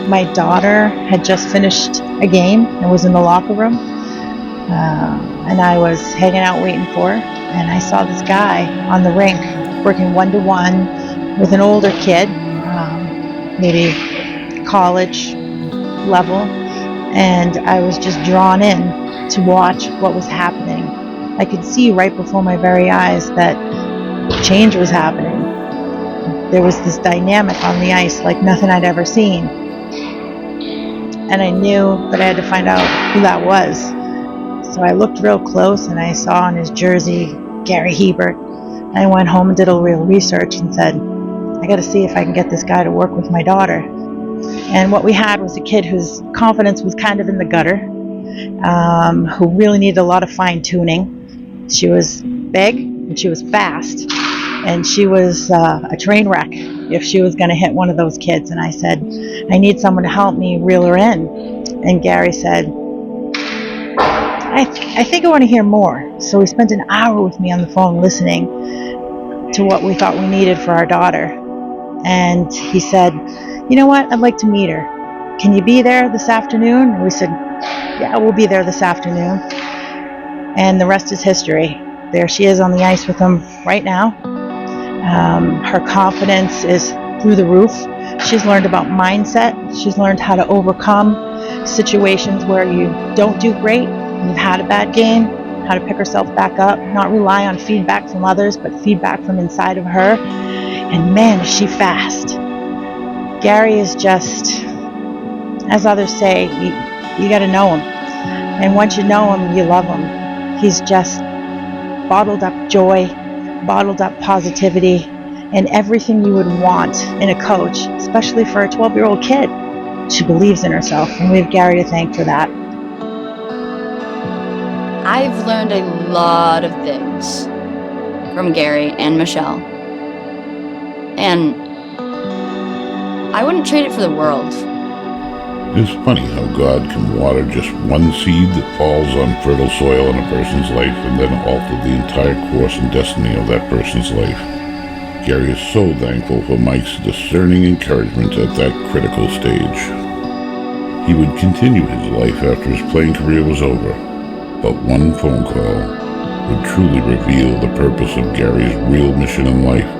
Speaker 7: My daughter had just finished a game and was in the locker room, and I was hanging out waiting for her, and I saw this guy on the rink working one-to-one with an older kid, maybe college level, and I was just drawn in to watch what was happening. I could see right before my very eyes that change was happening. There was this dynamic on the ice like nothing I'd ever seen. And I knew that I had to find out who that was. So I looked real close and I saw on his jersey, Garry Hebert. I went home and did a little research and said, I gotta see if I can get this guy to work with my daughter. And what we had was a kid whose confidence was kind of in the gutter, who really needed a lot of fine tuning. She was big and she was fast, and she was a train wreck if she was going to hit one of those kids. And I said, I need someone to help me reel her in. And Garry said, I think I want to hear more. So he spent an hour with me on the phone listening to what we thought we needed for our daughter. And he said, you know what, I'd like to meet her. Can you be there this afternoon? And we said, yeah, we'll be there this afternoon. And the rest is history. There she is on the ice with him right now. Her confidence is through the roof. She's learned about mindset. She's learned how to overcome situations where you don't do great, you've had a bad game, how to pick herself back up, not rely on feedback from others, but feedback from inside of her. And man, is she fast. Garry is just, as others say, you got to know him. And once you know him, you love him. He's just bottled up joy, bottled up positivity, and everything you would want in a coach, especially for a 12-year-old kid. She believes in herself, and we have Garry to thank for that.
Speaker 9: I've learned a lot of things from Garry and Michelle, and I wouldn't trade it for the world.
Speaker 3: It's funny how God can water just one seed that falls on fertile soil in a person's life and then alter the entire course and destiny of that person's life. Garry is so thankful for Mike's discerning encouragement at that critical stage. He would continue his life after his playing career was over, but one phone call would truly reveal the purpose of Garry's real mission in life,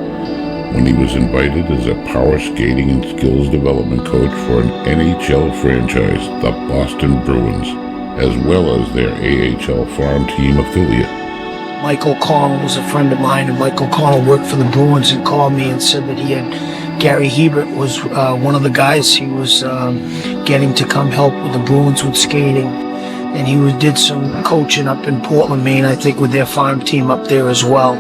Speaker 3: when he was invited as a power skating and skills development coach for an NHL franchise, the Boston Bruins, as well as their AHL farm team affiliate.
Speaker 16: Michael Connell was a friend of mine, and Michael Connell worked for the Bruins and called me and said that he had Garry Hebert was one of the guys he was getting to come help with the Bruins with skating. And he did some coaching up in Portland, Maine, I think, with their farm team up there as well.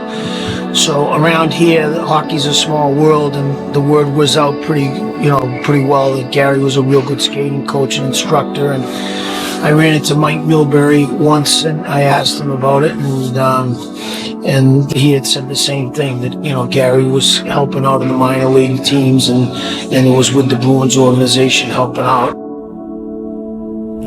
Speaker 16: So around here, hockey's a small world, and the word was out pretty well that Garry was a real good skating coach and instructor. And I ran into Mike Milbury once, and I asked him about it, and he had said the same thing, that, you know, Garry was helping out in the minor league teams, and it was with the Bruins organization helping out.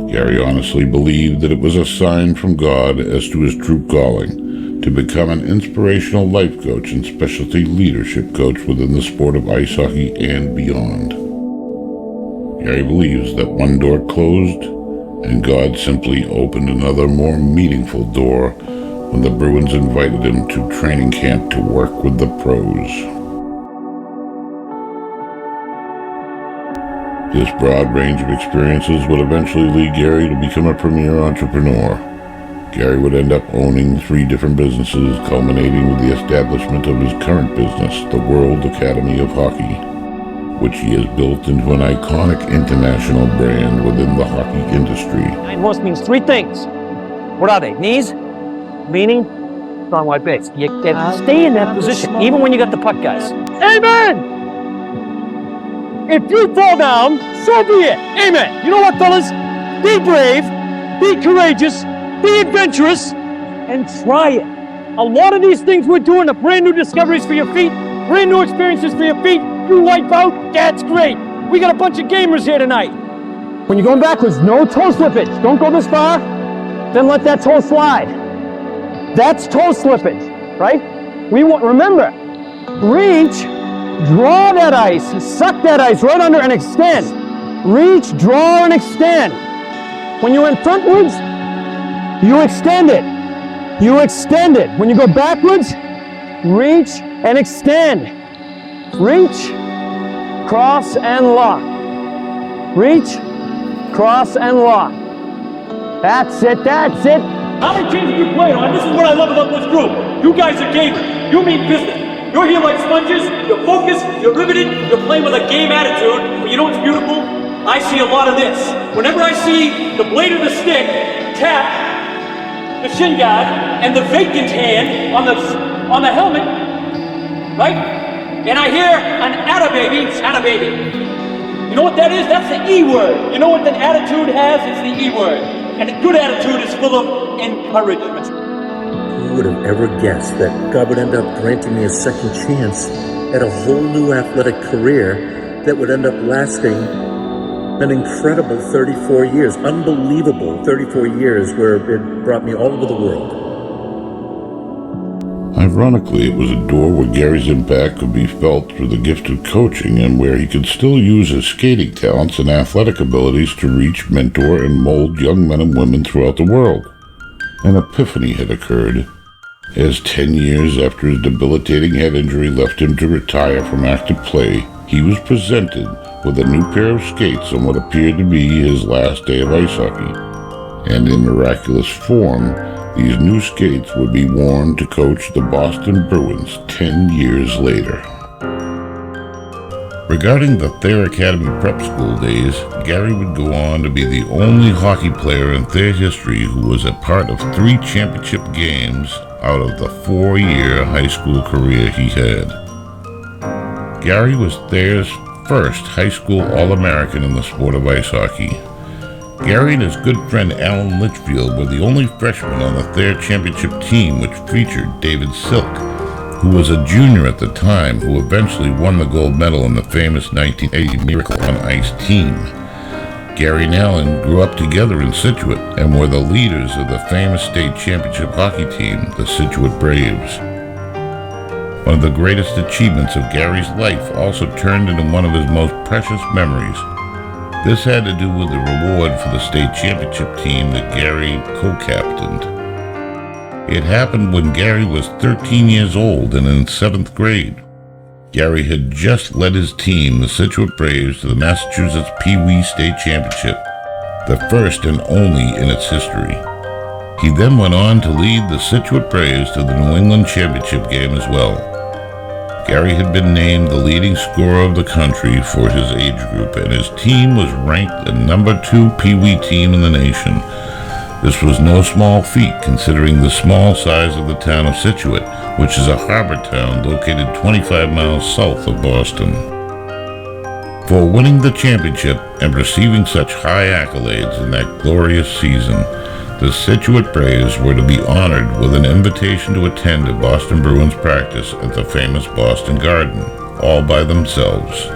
Speaker 3: Garry honestly believed that it was a sign from God as to his true calling, to become an inspirational life coach and specialty leadership coach within the sport of ice hockey and beyond. Garry believes that one door closed, and God simply opened another more meaningful door when the Bruins invited him to training camp to work with the pros. This broad range of experiences would eventually lead Garry to become a premier entrepreneur. Garry would end up owning 3 different businesses, culminating with the establishment of his current business, the World Academy of Hockey, which he has built into an iconic international brand within the hockey industry.
Speaker 8: Most means 3 things. What are they? Knees, leaning, strong wide base. You can stay in that position, even when you got the puck, guys. Amen! If you fall down, so be it. Amen. You know what, fellas? Be brave, be courageous, be adventurous, and try it. A lot of these things we're doing are brand new discoveries for your feet, brand new experiences for your feet. You wipe out, that's great. We got a bunch of gamers here tonight. When you're going backwards, no toe slippage. Don't go this far, then let that toe slide. That's toe slippage, right? Remember, reach, draw that ice, suck that ice right under and extend. Reach, draw, and extend. When you're in frontwards, you extend it. You extend it. When you go backwards, reach and extend. Reach, cross, and lock. Reach, cross, and lock. That's it, that's it. How many teams have you played on? This is what I love about this group. You guys are gamers. You mean business. You're here like sponges, you're focused, you're riveted, you're playing with a game attitude. But you know what's beautiful? I see a lot of this. Whenever I see the blade of the stick tap the shin guard and the vacant hand on the helmet, right? And I hear an atta-baby. You know what that is? That's the E word. You know what the attitude has? It's the E word. And a good attitude is full of encouragement.
Speaker 10: Who would have ever guessed that God would end up granting me a second chance at a whole new athletic career that would end up lasting an incredible 34 years, unbelievable 34 years, where it brought me all over the world.
Speaker 3: Ironically, it was a door where Garry's impact could be felt through the gift of coaching, and where he could still use his skating talents and athletic abilities to reach, mentor, and mold young men and women throughout the world. An epiphany had occurred, as 10 years after his debilitating head injury left him to retire from active play, he was presented with a new pair of skates on what appeared to be his last day of ice hockey. And in miraculous form, these new skates would be worn to coach the Boston Bruins 10 years later. Regarding the Thayer Academy prep school days, Garry would go on to be the only hockey player in Thayer history who was a part of 3 championship games out of the 4-year high school career he had. Garry was Thayer's first high school All-American in the sport of ice hockey. Garry and his good friend Alan Litchfield were the only freshmen on the Thayer championship team, which featured David Silk, who was a junior at the time, who eventually won the gold medal in the famous 1980 Miracle on Ice team. Garry and Alan grew up together in Scituate and were the leaders of the famous state championship hockey team, the Scituate Braves. One of the greatest achievements of Garry's life also turned into one of his most precious memories. This had to do with the reward for the state championship team that Garry co-captained. It happened when Garry was 13 years old and in 7th grade. Garry had just led his team, the Scituate Braves, to the Massachusetts Pee Wee State Championship, the first and only in its history. He then went on to lead the Scituate Braves to the New England Championship game as well. Garry had been named the leading scorer of the country for his age group, and his team was ranked the #2 Pee Wee team in the nation. This was no small feat considering the small size of the town of Scituate, which is a harbor town located 25 miles south of Boston. For winning the championship and receiving such high accolades in that glorious season, the Scituate Braves were to be honored with an invitation to attend a Boston Bruins practice at the famous Boston Garden, all by themselves.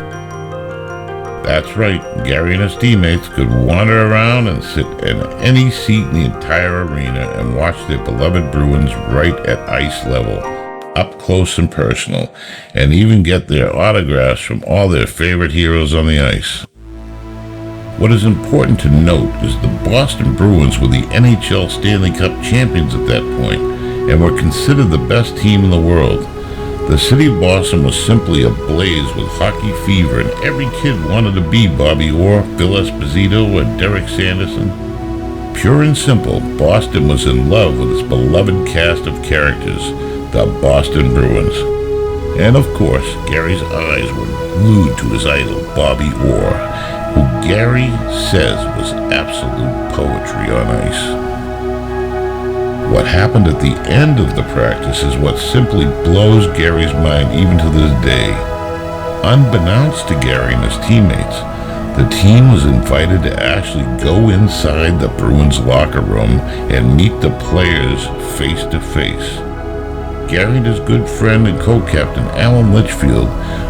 Speaker 3: That's right, Garry and his teammates could wander around and sit in any seat in the entire arena and watch their beloved Bruins right at ice level, up close and personal, and even get their autographs from all their favorite heroes on the ice. What is important to note is the Boston Bruins were the NHL Stanley Cup champions at that point and were considered the best team in the world. The city of Boston was simply ablaze with hockey fever, and every kid wanted to be Bobby Orr, Phil Esposito, or Derek Sanderson. Pure and simple, Boston was in love with its beloved cast of characters, the Boston Bruins. And of course, Garry's eyes were glued to his idol, Bobby Orr, who Garry says was absolute poetry on ice. What happened at the end of the practice is what simply blows Garry's mind even to this day. Unbeknownst to Garry and his teammates, the team was invited to actually go inside the Bruins locker room and meet the players face to face. Garry and his good friend and co-captain Alan Litchfield,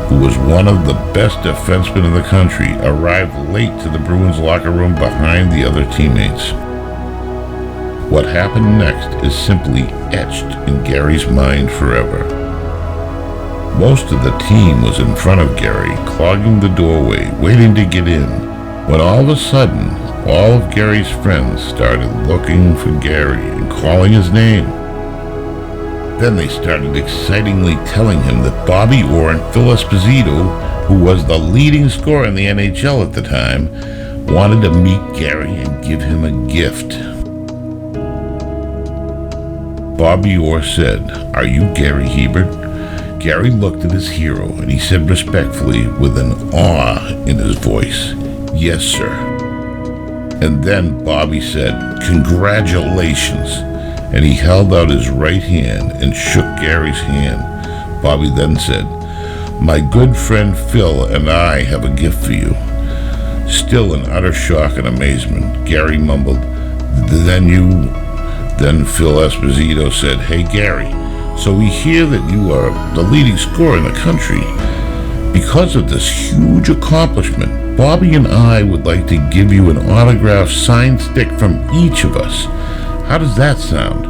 Speaker 3: who was one of the best defensemen in the country, arrived late to the Bruins locker room behind the other teammates. What happened next is simply etched in Garry's mind forever. Most of the team was in front of Garry, clogging the doorway, waiting to get in, when all of a sudden, all of Garry's friends started looking for Garry and calling his name. Then they started excitingly telling him that Bobby Orr and Phil Esposito, who was the leading scorer in the NHL at the time, wanted to meet Garry and give him a gift. Bobby Orr said, "Are you Garry Hebert?" Garry looked at his hero and he said respectfully, with an awe in his voice, "Yes, sir." And then Bobby said, "Congratulations." And he held out his right hand and shook Garry's hand. Bobby then said, "My good friend Phil and I have a gift for you." Still in utter shock and amazement, Garry mumbled, Then Phil Esposito said, "Hey Garry, so we hear that you are the leading scorer in the country. Because of this huge accomplishment, Bobby and I would like to give you an autographed signed stick from each of us. How does that sound?"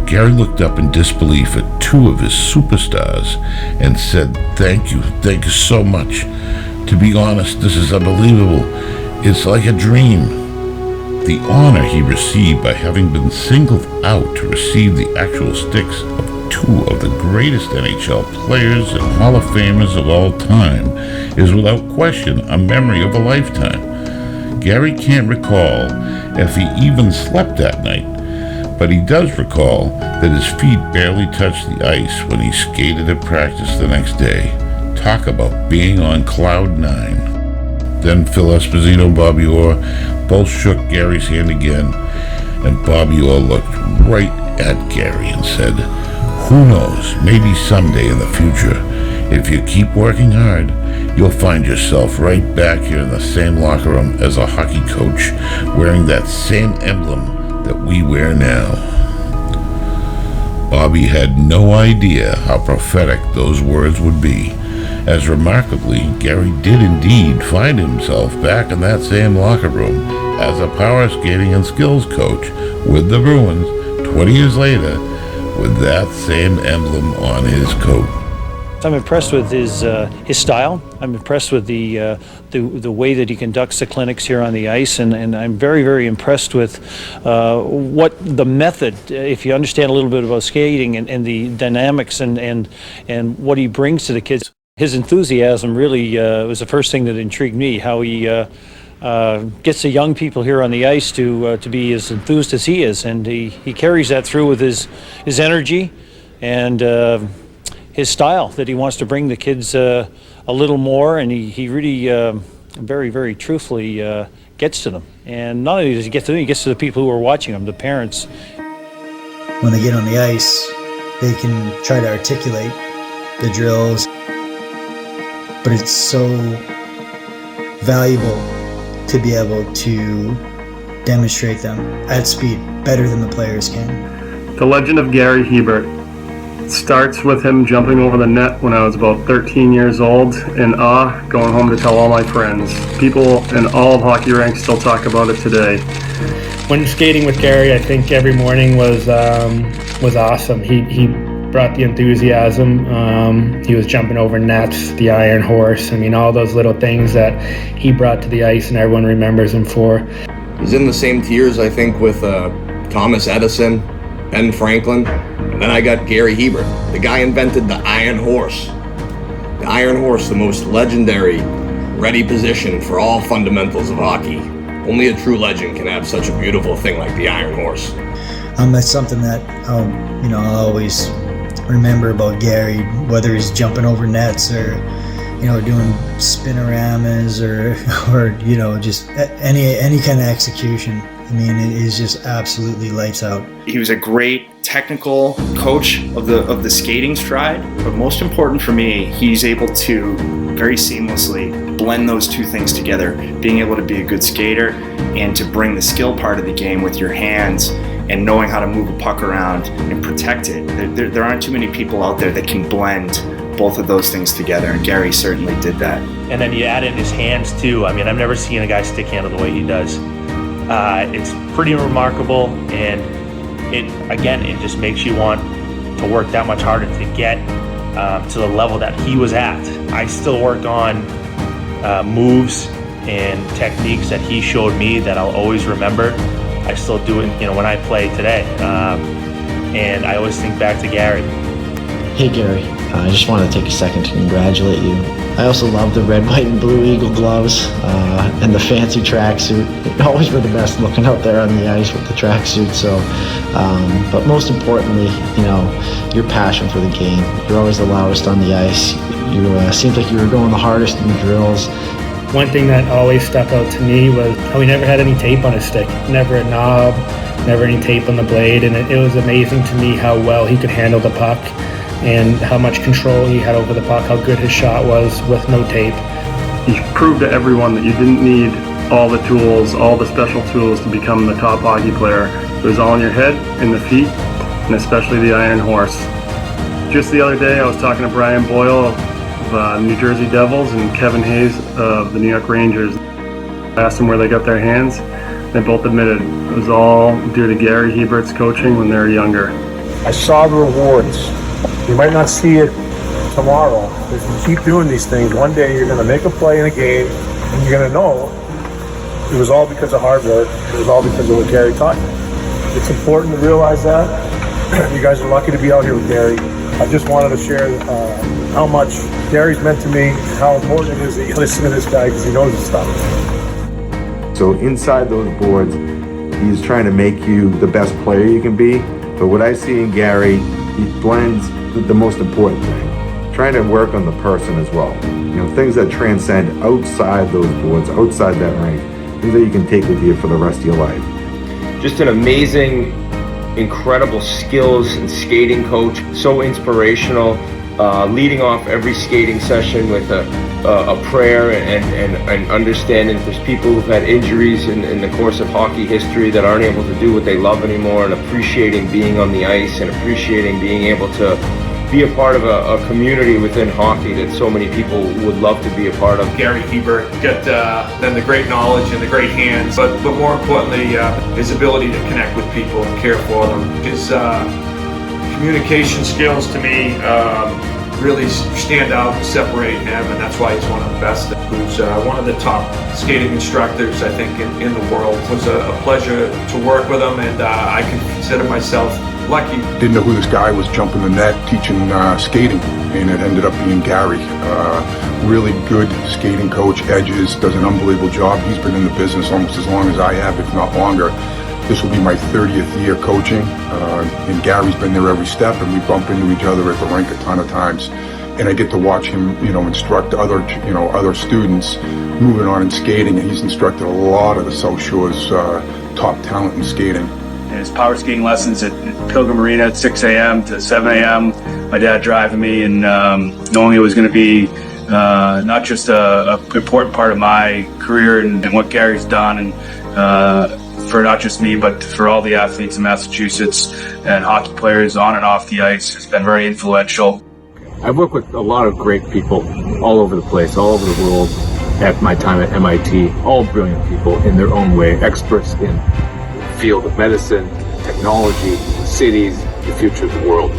Speaker 3: Garry looked up in disbelief at two of his superstars and said, thank you so much. To be honest, this is unbelievable. It's like a dream." The honor he received by having been singled out to receive the actual sticks of two of the greatest NHL players and Hall of Famers of all time is without question a memory of a lifetime. Garry can't recall if he even slept that night, but he does recall that his feet barely touched the ice when he skated at practice the next day. Talk about being on cloud nine. Then Phil Esposito and Bobby Orr both shook Garry's hand again, and Bobby Orr looked right at Garry and said, "Who knows, maybe someday in the future, if you keep working hard, you'll find yourself right back here in the same locker room as a hockey coach, wearing that same emblem that we wear now." Bobby had no idea how prophetic those words would be, as remarkably, Garry did indeed find himself back in that same locker room as a power skating and skills coach with the Bruins 20 years later with that same emblem on his coat.
Speaker 8: I'm impressed with his style. I'm impressed with the way that he conducts the clinics here on the ice, and I'm very, very impressed with what the method, if you understand a little bit about skating and the dynamics and what he brings to the kids. His enthusiasm really was the first thing that intrigued me, how he gets the young people here on the ice to be as enthused as he is, and he carries that through with his energy and his style that he wants to bring the kids a little more, and he really very, very truthfully gets to them. And not only does he get to them, he gets to the people who are watching them, the parents.
Speaker 11: When they get on the ice, they can try to articulate the drills, but it's so valuable to be able to demonstrate them at speed better than the players can.
Speaker 12: The legend of Garry Hebert starts with him jumping over the net when I was about 13 years old in awe, going home to tell all my friends. People in all of hockey ranks still talk about it today.
Speaker 15: When skating with Garry, I think every morning was awesome. He brought the enthusiasm. He was jumping over nets, the Iron Horse. I mean, all those little things that he brought to the ice and everyone remembers him for.
Speaker 18: He's in the same tiers, I think, with Thomas Edison, Ben Franklin. And then I got Garry Hebert. The guy invented the Iron Horse. The Iron Horse, the most legendary ready position for all fundamentals of hockey. Only a true legend can have such a beautiful thing like the Iron Horse.
Speaker 11: That's something that I'll always remember about Garry, whether he's jumping over nets or doing spinoramas or just any kind of execution. I mean, it is just absolutely lights out.
Speaker 20: He was a great technical coach of the skating stride, but most important for me, he's able to very seamlessly blend those two things together, being able to be a good skater and to bring the skill part of the game with your hands and knowing how to move a puck around and protect it. There aren't too many people out there that can blend both of those things together, and Garry certainly did that.
Speaker 22: And then you add in his hands too. I mean, I've never seen a guy stick handle the way he does. It's pretty remarkable, and it just makes you want to work that much harder to get to the level that he was at. I still work on moves and techniques that he showed me that I'll always remember. I still do it, when I play today, and I always think back to Garry.
Speaker 23: Hey Garry, I just want to take a second to congratulate you. I also love the red, white, and blue Eagle gloves and the fancy tracksuit. You always were the best looking out there on the ice with the tracksuit. So, but most importantly, your passion for the game. You're always the loudest on the ice. You seemed like you were going the hardest in the drills.
Speaker 15: One thing that always stuck out to me was how he never had any tape on his stick. Never a knob, never any tape on the blade. And it was amazing to me how well he could handle the puck and how much control he had over the puck, how good his shot was with no tape.
Speaker 12: He proved to everyone that you didn't need all the tools, all the special tools to become the top hockey player. It was all in your head, in the feet, and especially the Iron Horse. Just the other day, I was talking to Brian Boyle of the New Jersey Devils and Kevin Hayes of the New York Rangers. I asked them where they got their hands. They both admitted it was all due to Garry Hebert's coaching when they were younger.
Speaker 24: I saw the rewards. You might not see it tomorrow. If you keep doing these things, one day you're going to make a play in a game and you're going to know it was all because of hard work. It was all because of what Garry taught you. It's important to realize that. You guys are lucky to be out here with Garry. I just wanted to share how much Garry's meant to me, how important it is that you listen to this guy because he knows his stuff.
Speaker 28: So inside those boards, he's trying to make you the best player you can be. But what I see in Garry, he blends the most important thing, trying to work on the person as well. Things that transcend outside those boards, outside that rink, things that you can take with you for the rest of your life.
Speaker 29: Just an amazing, incredible skills and skating coach, so inspirational, leading off every skating session with a prayer and understanding that there's people who've had injuries in the course of hockey history that aren't able to do what they love anymore, and appreciating being on the ice and appreciating being able to be a part of a community within hockey that so many people would love to be a part of.
Speaker 25: Garry Hebert got then the great knowledge and the great hands, but more importantly, his ability to connect with people and care for them. His communication skills to me really stand out and separate him, and that's why he's one of the best. Who's one of the top skating instructors, I think, in the world. It was a pleasure to work with him, and I can consider myself lucky.
Speaker 30: Didn't know who this guy was jumping the net, teaching skating, and it ended up being Garry. Really good skating coach, edges, does an unbelievable job. He's been in the business almost as long as I have, if not longer. This will be my 30th year coaching, and Gary's been there every step, and we bump into each other at the rink a ton of times. And I get to watch him, instruct other students moving on in skating, and he's instructed a lot of the South Shore's top talent in skating.
Speaker 25: And his power skiing lessons at Pilgrim Arena at 6 a.m. to 7 a.m. My dad driving me and knowing it was going to be not just a important part of my career and what Gary's done, and for not just me, but for all the athletes in Massachusetts and hockey players on and off the ice. Has been very influential.
Speaker 29: I've worked with a lot of great people all over the place, all over the world at my time at MIT, all brilliant people in their own way, experts in the field of medicine, technology, cities, the future of the world.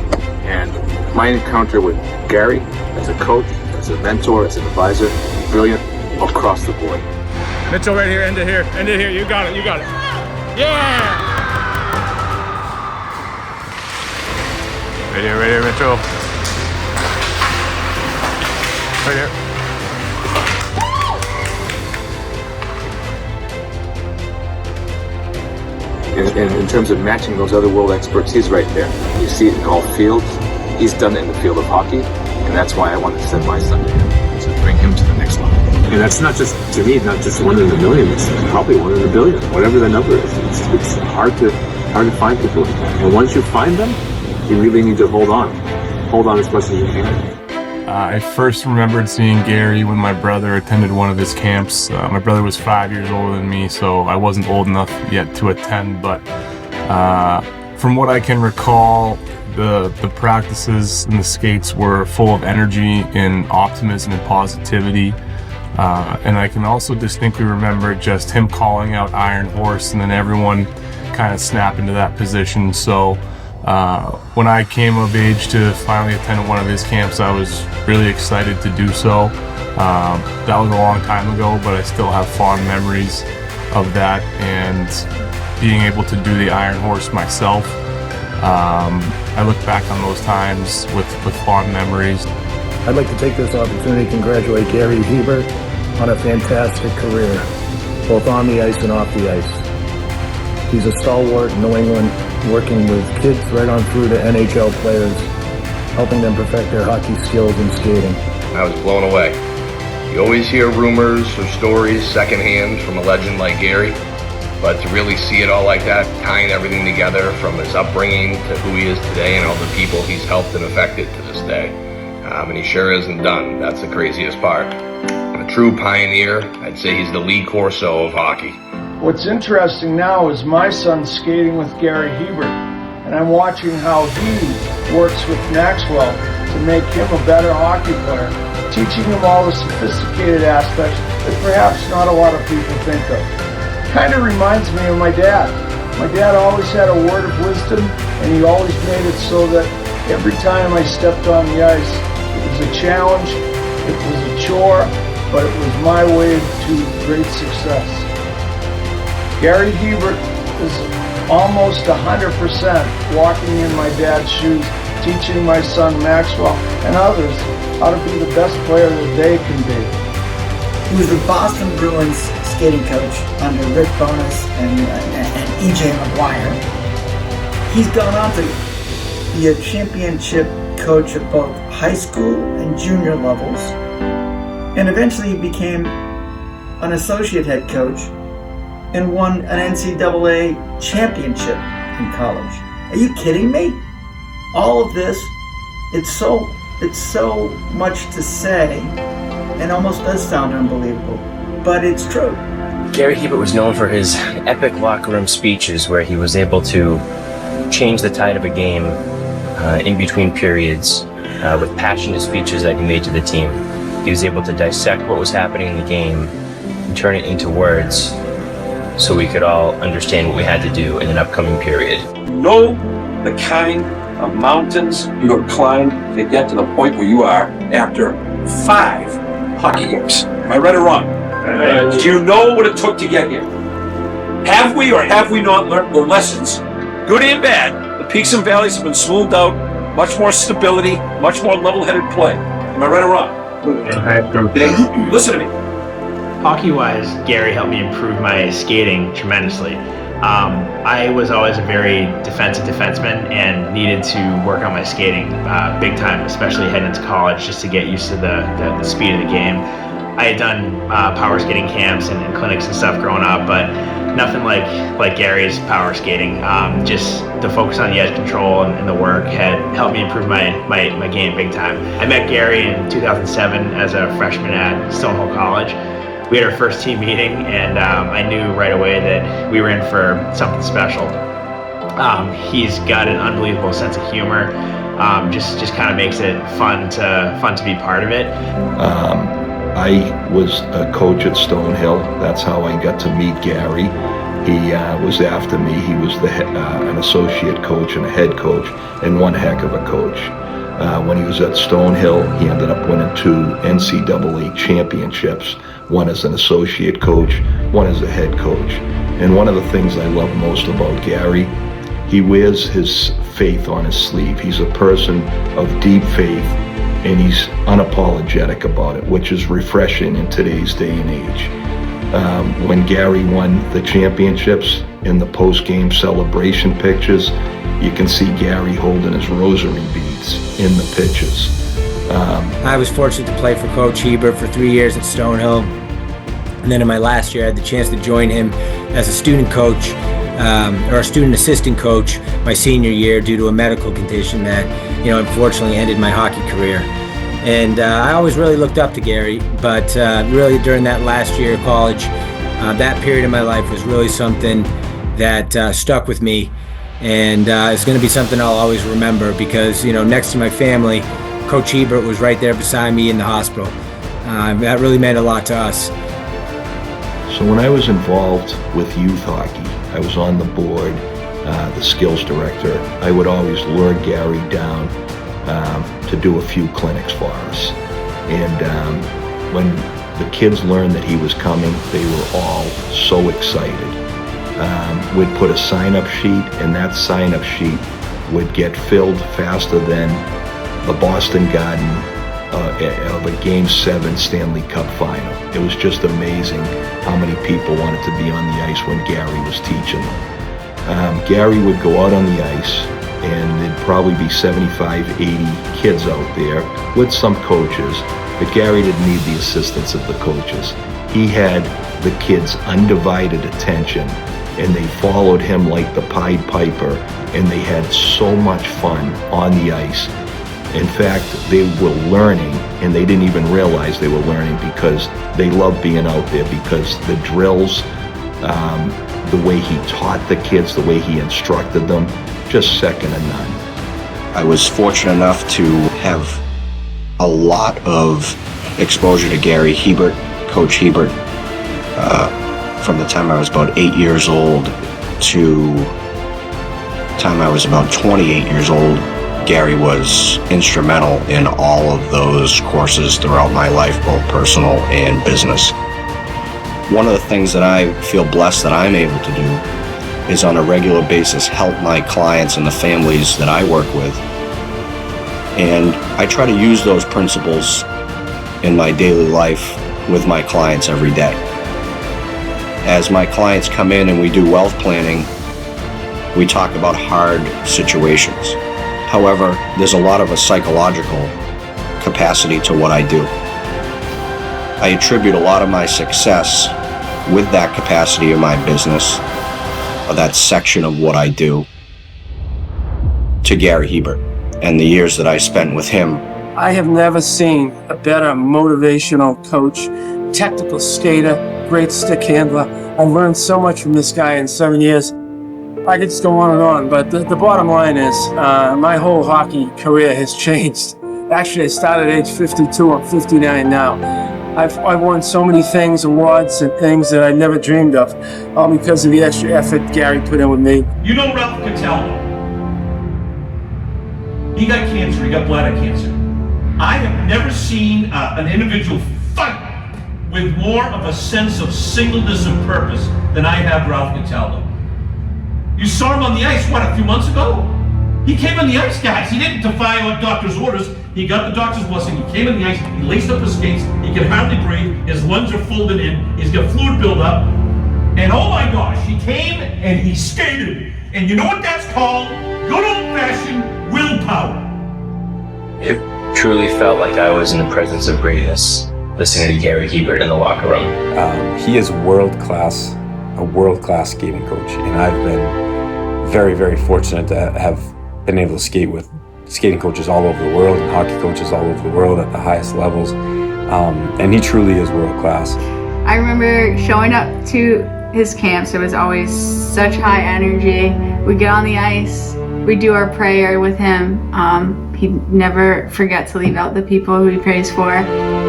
Speaker 29: And my encounter with Garry as a coach, as a mentor, as an advisor, brilliant across the board.
Speaker 25: Mitchell, right here, end it here, end it here. You got it, you got it. Yeah! Right here, Mitchell. Right here.
Speaker 29: In terms of matching those other world experts, he's right there. You see it in all fields. He's done it in the field of hockey, and that's why I wanted to send my son to him, to bring him to the next level. And that's not just, to me, not just 1 in a million, it's probably 1 in a billion, whatever the number is. It's hard to find people like that. And once you find them, you really need to hold on as much as you can.
Speaker 1: I first remembered seeing Garry when my brother attended one of his camps. My brother was 5 years older than me, so I wasn't old enough yet to attend, but from what I can recall, the practices and the skates were full of energy and optimism and positivity. And I can also distinctly remember just him calling out Iron Horse and then everyone kind of snap into that position. So when I came of age to finally attend one of his camps, I was really excited to do so. That was a long time ago, but I still have fond memories of that and being able to do the Iron Horse myself. I look back on those times with fond memories.
Speaker 24: I'd like to take this opportunity to congratulate Garry Hebert on a fantastic career, both on the ice and off the ice. He's a stalwart in New England, working with kids right on through to NHL players, helping them perfect their hockey skills and skating.
Speaker 18: I was blown away. You always hear rumors or stories secondhand from a legend like Garry, but to really see it all like that, tying everything together from his upbringing to who he is today and all the people he's helped and affected to this day. And he sure isn't done. That's the craziest part. A true pioneer. I'd say he's the Lee Corso of hockey.
Speaker 4: What's interesting now is my son's skating with Garry Hebert, and I'm watching how he works with Maxwell to make him a better hockey player, teaching him all the sophisticated aspects that perhaps not a lot of people think of. Kind of reminds me of my dad. My dad always had a word of wisdom, and he always made it so that every time I stepped on the ice, it was a challenge, it was a chore, but it was my way to great success. Garry Hebert is almost 100% walking in my dad's shoes, teaching my son Maxwell and others how to be the best player that they can be.
Speaker 5: He was the Boston Bruins skating coach under Rick Bowness and E.J. McGuire. He's gone on to be a championship coach at both high school and junior levels, and eventually he became an associate head coach and won an NCAA championship in college. Are you kidding me? All of this, it's so much to say and almost does sound unbelievable, but it's true.
Speaker 13: Garry Hebert was known for his epic locker room speeches where he was able to change the tide of a game in between periods with passionate speeches that he made to the team. He was able to dissect what was happening in the game and turn it into words so we could all understand what we had to do in an upcoming period.
Speaker 14: Know the kind of mountains you have climbed to get to the point where you are after 5 hockey games. Am I right or wrong? Do you know what it took to get here? Have we or have we not learned the lessons, good and bad? The peaks and valleys have been smoothed out, much more stability, much more level-headed play. Am I right or wrong? Listen to me.
Speaker 17: Hockey-wise, Garry helped me improve my skating tremendously. I was always a very defensive defenseman and needed to work on my skating big time, especially heading into college, just to get used to the speed of the game. I had done power skating camps and clinics and stuff growing up, but nothing like Gary's power skating. Just the focus on the edge control and the work had helped me improve my game big time. I met Gary in 2007 as a freshman at Stonehill College. We had our first team meeting, and I knew right away that we were in for something special. He's got an unbelievable sense of humor. Just kind of makes it fun to be part of it.
Speaker 2: I was a coach at Stonehill. That's how I got to meet Gary. He was after me. He was an associate coach and a head coach, and one heck of a coach. When he was at Stonehill, he ended up winning 2 NCAA championships, one as an associate coach, one as a head coach. And one of the things I love most about Gary, he wears his faith on his sleeve. He's a person of deep faith, and he's unapologetic about it, which is refreshing in today's day and age. When Gary won the championships, in the post-game celebration pictures, you can see Gary holding his rosary beads in the pitches.
Speaker 6: I was fortunate to play for Coach Hebert for 3 years at Stonehill, and then in my last year I had the chance to join him as a student coach, or a student assistant coach my senior year due to a medical condition that, unfortunately ended my hockey career. And I always really looked up to Gary, but really during that last year of college, that period of my life was really something that stuck with me, and it's going to be something I'll always remember because, next to my family, Coach Hebert was right there beside me in the hospital. That really meant a lot to us.
Speaker 2: So when I was involved with youth hockey, I was on the board, the skills director. I would always lure Gary down to do a few clinics for us. And when the kids learned that he was coming, they were all so excited. We'd put a sign-up sheet, and that sign-up sheet would get filled faster than the Boston Garden of a Game 7 Stanley Cup final. It was just amazing how many people wanted to be on the ice when Gary was teaching them. Gary would go out on the ice, and there'd probably be 75, 80 kids out there with some coaches, but Gary didn't need the assistance of the coaches. He had the kids' undivided attention, and they followed him like the Pied Piper, and they had so much fun on the ice. In fact, they were learning, and they didn't even realize they were learning because they loved being out there, because the drills, the way he taught the kids, the way he instructed them, just second to none.
Speaker 7: I was fortunate enough to have a lot of exposure to Garry Hebert, Coach Hebert, from the time I was about 8 years old to the time I was about 28 years old. Gary was instrumental in all of those courses throughout my life, both personal and business. One of the things that I feel blessed that I'm able to do is on a regular basis help my clients and the families that I work with. And I try to use those principles in my daily life with my clients every day. As my clients come in and we do wealth planning, we talk about hard situations. However, there's a lot of a psychological capacity to what I do. I attribute a lot of my success with that capacity of my business, or that section of what I do, to Garry Hebert and the years that I spent with him.
Speaker 9: I have never seen a better motivational coach, technical skater, great stick handler. I've learned so much from this guy in 7 years. I could just go on, but the bottom line is my whole hockey career has changed. Actually, I started at age 52. I'm 59 now. I've won so many things, awards and things that I never dreamed of, all because of the extra effort Gary put in with me.
Speaker 10: You know Ralph Cataldo. He got cancer. He got bladder cancer. I have never seen an individual fight with more of a sense of singleness and purpose than I have Ralph Cataldo. You saw him on the ice, what, a few months ago? He came on the ice, guys. He didn't defy our doctor's orders. He got the doctor's blessing. He came on the ice. He laced up his skates. He can hardly breathe. His lungs are folded in. He's got fluid buildup. And oh my gosh, he came and he skated. And you know what that's called? Good old-fashioned willpower.
Speaker 13: It truly felt like I was in the presence of greatness, listening to Garry Hebert in the locker room.
Speaker 16: He is world-class
Speaker 3: a world-class skating coach, and I've been very, very fortunate to have been able to skate with skating coaches all over the world and hockey coaches all over the world at the highest levels, and he truly is world-class.
Speaker 8: I remember showing up to his camps. It was always such high energy. We'd get on the ice, we'd do our prayer with him. He'd never forget to leave out the people who he prays for.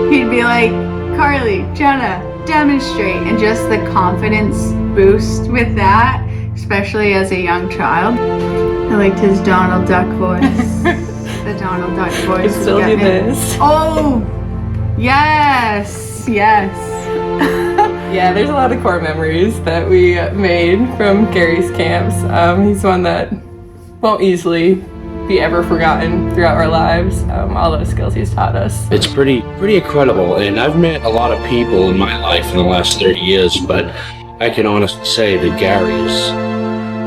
Speaker 8: He'd be like, Carly, Jenna, demonstrate, and just the confidence boost with that, especially as a young child. I liked his Donald Duck voice. The Donald Duck voice.
Speaker 11: You still do this.
Speaker 8: Oh, yes, yes.
Speaker 11: Yeah, there's a lot of core memories that we made from Garry's camps. He's one that won't easily be ever forgotten throughout our lives. All those skills he's taught us.
Speaker 16: It's pretty incredible, and I've met a lot of people in my life in the last 30 years, but I can honestly say that Garry is,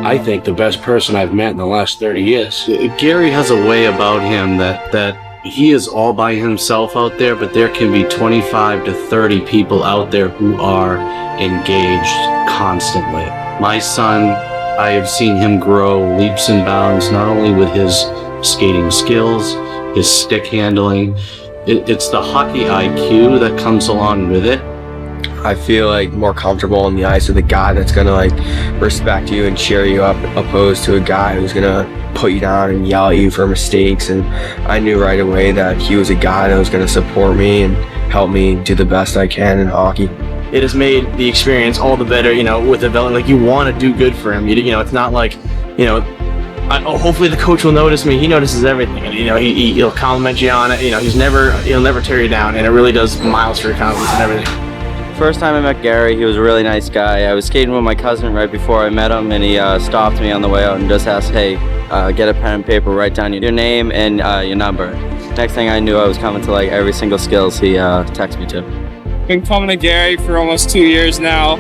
Speaker 16: I think, the best person I've met in the last 30 years.
Speaker 19: Garry has a way about him that he is all by himself out there, but there can be 25 to 30 people out there who are engaged constantly. My son, I have seen him grow leaps and bounds, not only with his skating skills, his stick handling. It's the hockey IQ that comes along with it.
Speaker 20: I feel like more comfortable on the ice with a guy that's gonna like respect you and cheer you up, opposed to a guy who's gonna put you down and yell at you for mistakes. And I knew right away that he was a guy that was gonna support me and help me do the best I can in hockey.
Speaker 19: It has made the experience all the better, with the like you want to do good for him. It's not like, hopefully the coach will notice me. He notices everything, and he'll compliment you on it. He'll never tear you down, and it really does miles for your confidence and everything.
Speaker 21: First time I met Garry, he was a really nice guy. I was skating with my cousin right before I met him, and he stopped me on the way out and just asked, hey, get a pen and paper, write down your name and your number. Next thing I knew, I was coming to like every single skills he texted me to.
Speaker 22: Been coming to Garry for almost 2 years now.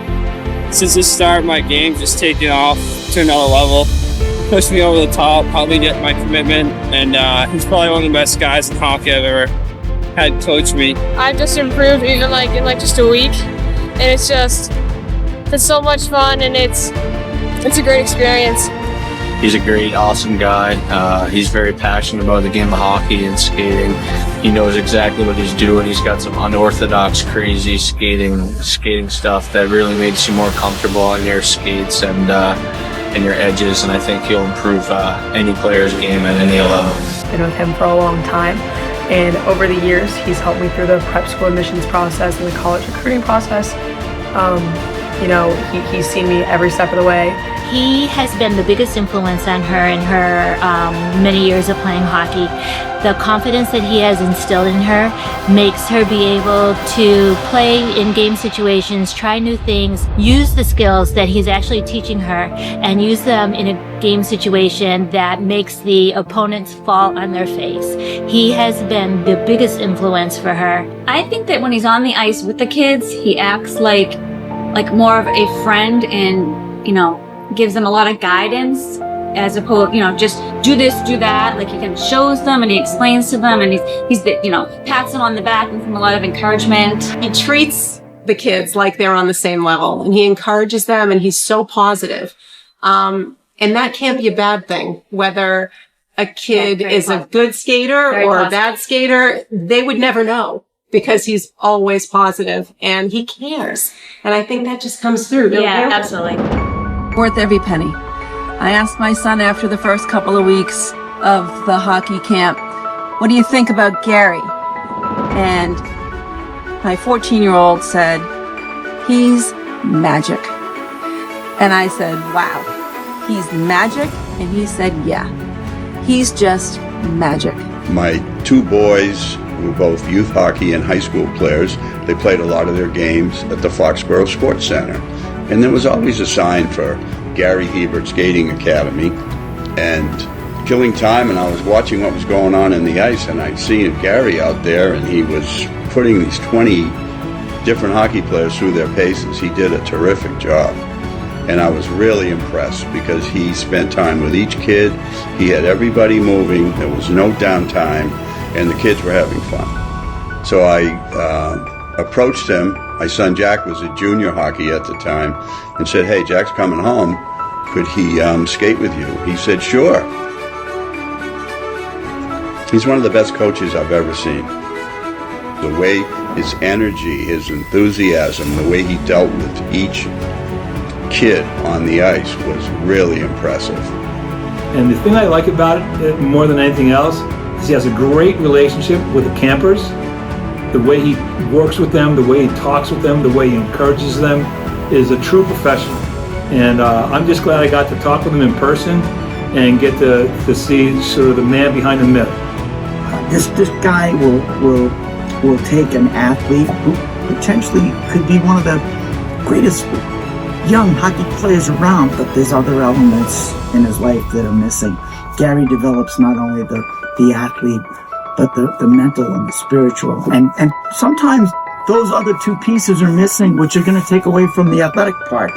Speaker 22: Since the start, my game just taken off to another level. Pushed me over the top, helped me get my commitment, and he's probably one of the best guys in hockey I've ever had coach me.
Speaker 26: I've just improved even in just a week, and it's so much fun, and it's a great experience.
Speaker 19: He's a great, awesome guy. He's very passionate about the game of hockey and skating. He knows exactly what he's doing. He's got some unorthodox, crazy skating stuff that really makes you more comfortable on your skates and your edges, and I think he'll improve any player's game at any level.
Speaker 27: I've been with him for a long time. And over the years, he's helped me through the prep school admissions process and the college recruiting process. He's seen me every step of the way.
Speaker 31: He has been the biggest influence on her in her many years of playing hockey. The confidence that he has instilled in her makes her be able to play in game situations, try new things, use the skills that he's actually teaching her, and use them in a game situation that makes the opponents fall on their face. He has been the biggest influence for her.
Speaker 32: I think that when he's on the ice with the kids, he acts like more of a friend and, gives them a lot of guidance, as opposed, just do this, do that. Like, he kind of shows them and he explains to them, and he's pats them on the back and gives them a lot of encouragement.
Speaker 33: He treats the kids like they're on the same level, and he encourages them, and he's so positive. And that can't be a bad thing, whether a kid is a good skater or a bad skater. They would never know, because he's always positive and he cares. And I think that just comes through.
Speaker 32: Yeah, absolutely.
Speaker 34: Worth every penny. I asked my son after the first couple of weeks of the hockey camp, what do you think about Garry? And my 14-year-old said, he's magic. And I said, wow, he's magic? And he said, yeah, he's just magic.
Speaker 35: My two boys, who were both youth hockey and high school players, they played a lot of their games at the Foxborough Sports Center. And there was always a sign for Garry Hebert Skating Academy. And killing time, and I was watching what was going on in the ice, and I'd seen Garry out there, and he was putting these 20 different hockey players through their paces. He did a terrific job. And I was really impressed because he spent time with each kid. He had everybody moving. There was no downtime, and the kids were having fun. So I approached him My son Jack was a junior hockey at the time and said, hey, Jack's coming home. Could he skate with you? He said, sure. He's one of the best coaches I've ever seen. The way his energy, his enthusiasm, the way he dealt with each kid on the ice was really impressive.
Speaker 1: And the thing I like about it more than anything else is he has a great relationship with the campers. The way he works with them, the way he talks with them, the way he encourages them is a true professional. And I'm just glad I got to talk with him in person and get to see sort of the man behind the myth.
Speaker 4: This guy will take an athlete who potentially could be one of the greatest young hockey players around, but there's other elements in his life that are missing. Garry develops not only the athlete, but the mental and the spiritual. And sometimes those other two pieces are missing, which are going to take away from the athletic part.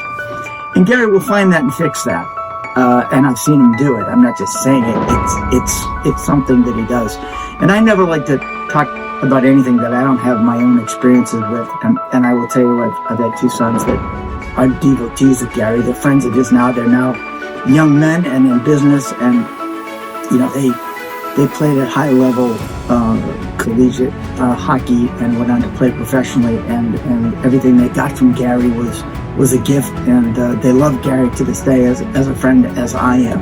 Speaker 4: And Garry will find that and fix that. And I've seen him do it. I'm not just saying it. It's something that he does. And I never like to talk about anything that I don't have my own experiences with. And I will tell you, I've had two sons that are devotees of Garry. They're friends of his now. They're now young men and in business. And, you know, they played at high level collegiate hockey and went on to play professionally. And everything they got from Garry was a gift. And they love Garry to this day as a friend as I am.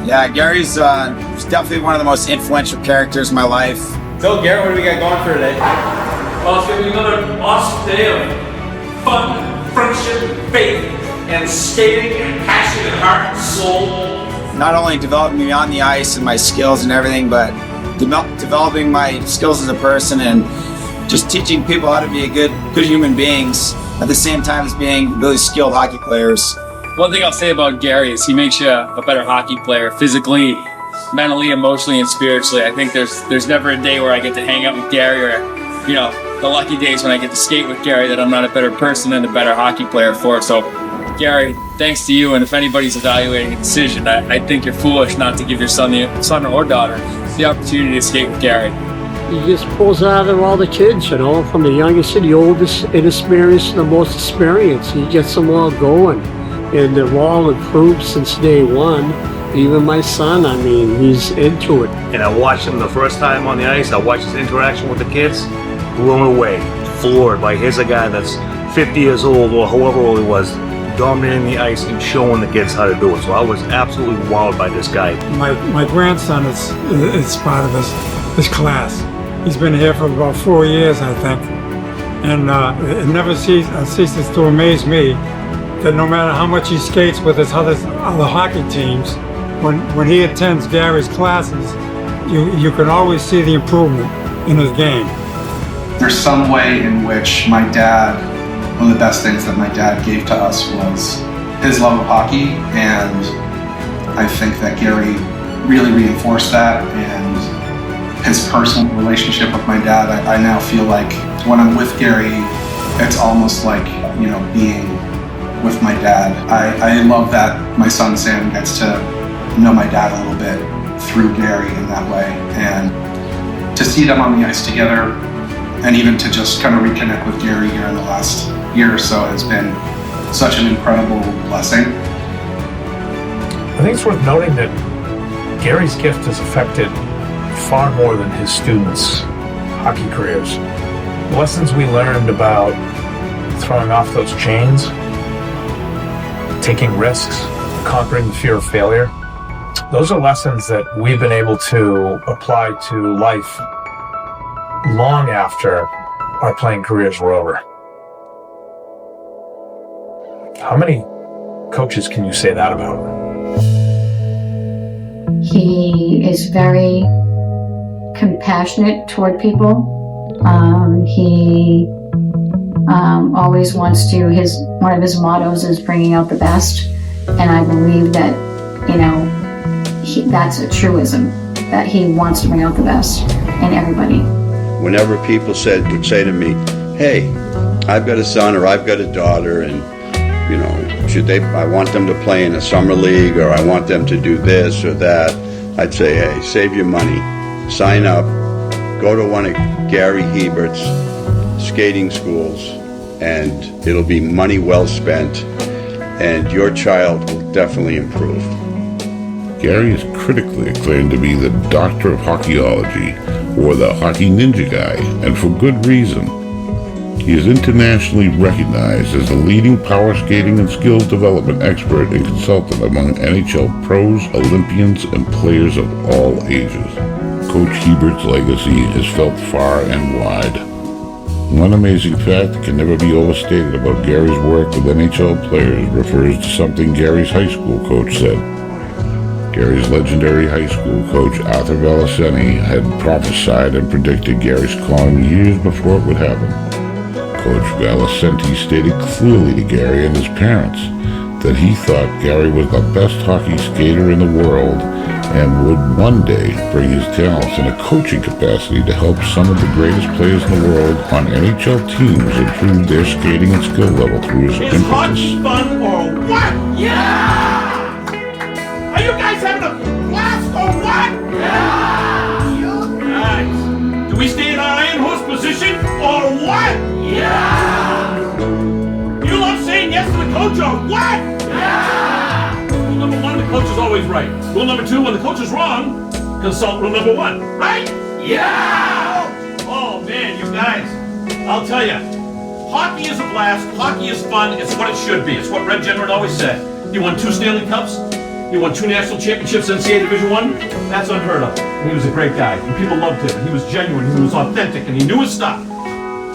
Speaker 5: Yeah, Gary's definitely one of the most influential characters in my life. So, Gary, what do we got going for today?
Speaker 10: Well, it's going to be another awesome day of fun, friendship, faith, and skating, and passion, and heart, and soul.
Speaker 5: Not only developing me on the ice and my skills and everything, but developing my skills as a person and just teaching people how to be good human beings at the same time as being really skilled hockey players.
Speaker 22: One thing I'll say about Garry is he makes you a better hockey player physically, mentally, emotionally, and spiritually. I think there's never a day where I get to hang out with Garry or, you know, the lucky days when I get to skate with Garry that I'm not a better person and a better hockey player for. So, Garry, thanks to you, and if anybody's evaluating a decision, I think you're foolish not to give your son or daughter the opportunity to skate with Garry.
Speaker 6: He just pulls out of all the kids, you know, from the youngest to the oldest, inexperienced to the most experienced. He gets them all going. And they've all improved since day one. Even my son, I mean, he's into it.
Speaker 12: And I watched him the first time on the ice. I watched his interaction with the kids. Blown away, floored. Like, here's a guy that's 50 years old or however old he was, dominating the ice and showing the kids how to do it. So I was absolutely wowed by this guy.
Speaker 14: My grandson is part of his class. He's been here for about 4 years, I think. And it never ceases to amaze me that no matter how much he skates with his other hockey teams, when he attends Garry's classes, you can always see the improvement in his game.
Speaker 15: There's some way in which my dad, one of the best things that my dad gave to us was his love of hockey, and I think that Garry really reinforced that, and his personal relationship with my dad, I now feel like when I'm with Garry, it's almost like, you know, being with my dad. I love that my son Sam gets to know my dad a little bit through Garry in that way, and to see them on the ice together and even to just kind of reconnect with Garry here in the last year or so has been such an incredible blessing.
Speaker 17: I think it's worth noting that Garry's gift has affected far more than his students' hockey careers. The lessons we learned about throwing off those chains, taking risks, conquering the fear of failure, those are lessons that we've been able to apply to life long after our playing careers were over. How many coaches can you say that about?
Speaker 18: He is very compassionate toward people. He always wants to, one of his mottos is bringing out the best. And I believe that, you know, that's a truism, that he wants to bring out the best in everybody.
Speaker 35: Whenever people would say to me, hey, I've got a son or I've got a daughter and, you know, I want them to play in a summer league or I want them to do this or that, I'd say, hey, save your money, sign up, go to one of Garry Hebert's skating schools and it'll be money well spent, and your child will definitely improve.
Speaker 2: Garry is critically acclaimed to be the doctor of hockeyology, or the hockey ninja guy, and for good reason. He is internationally recognized as the leading power skating and skills development expert and consultant among NHL pros, Olympians, and players of all ages. Coach Hebert's legacy is felt far and wide. One amazing fact that can never be overstated about Garry's work with NHL players refers to something Garry's high school coach said. Garry's legendary high school coach, Arthur Valiceni, had prophesied and predicted Garry's calling years before it would happen. Coach Valiceni stated clearly to Garry and his parents that he thought Garry was the best hockey skater in the world and would one day bring his talents in a coaching capacity to help some of the greatest players in the world on NHL teams improve their skating and skill level through his
Speaker 10: Is hockey fun or what? Yeah! Are you guys having a blast or what? Yeah! Guys, do we stay in our iron horse position or what? Yeah! You love saying yes to the coach or what? Yeah! Rule number one, the coach is always right. Rule number two, when the coach is wrong, consult rule number one. Right? Yeah! Oh man, you guys, I'll tell you, hockey is a blast, hockey is fun, it's what it should be. It's what Red General always said. He won 2 Stanley Cups, he won 2 national championships in NCAA Division I. That's unheard of. And he was a great guy, and people loved him, and he was genuine, he was authentic, and he knew his stuff.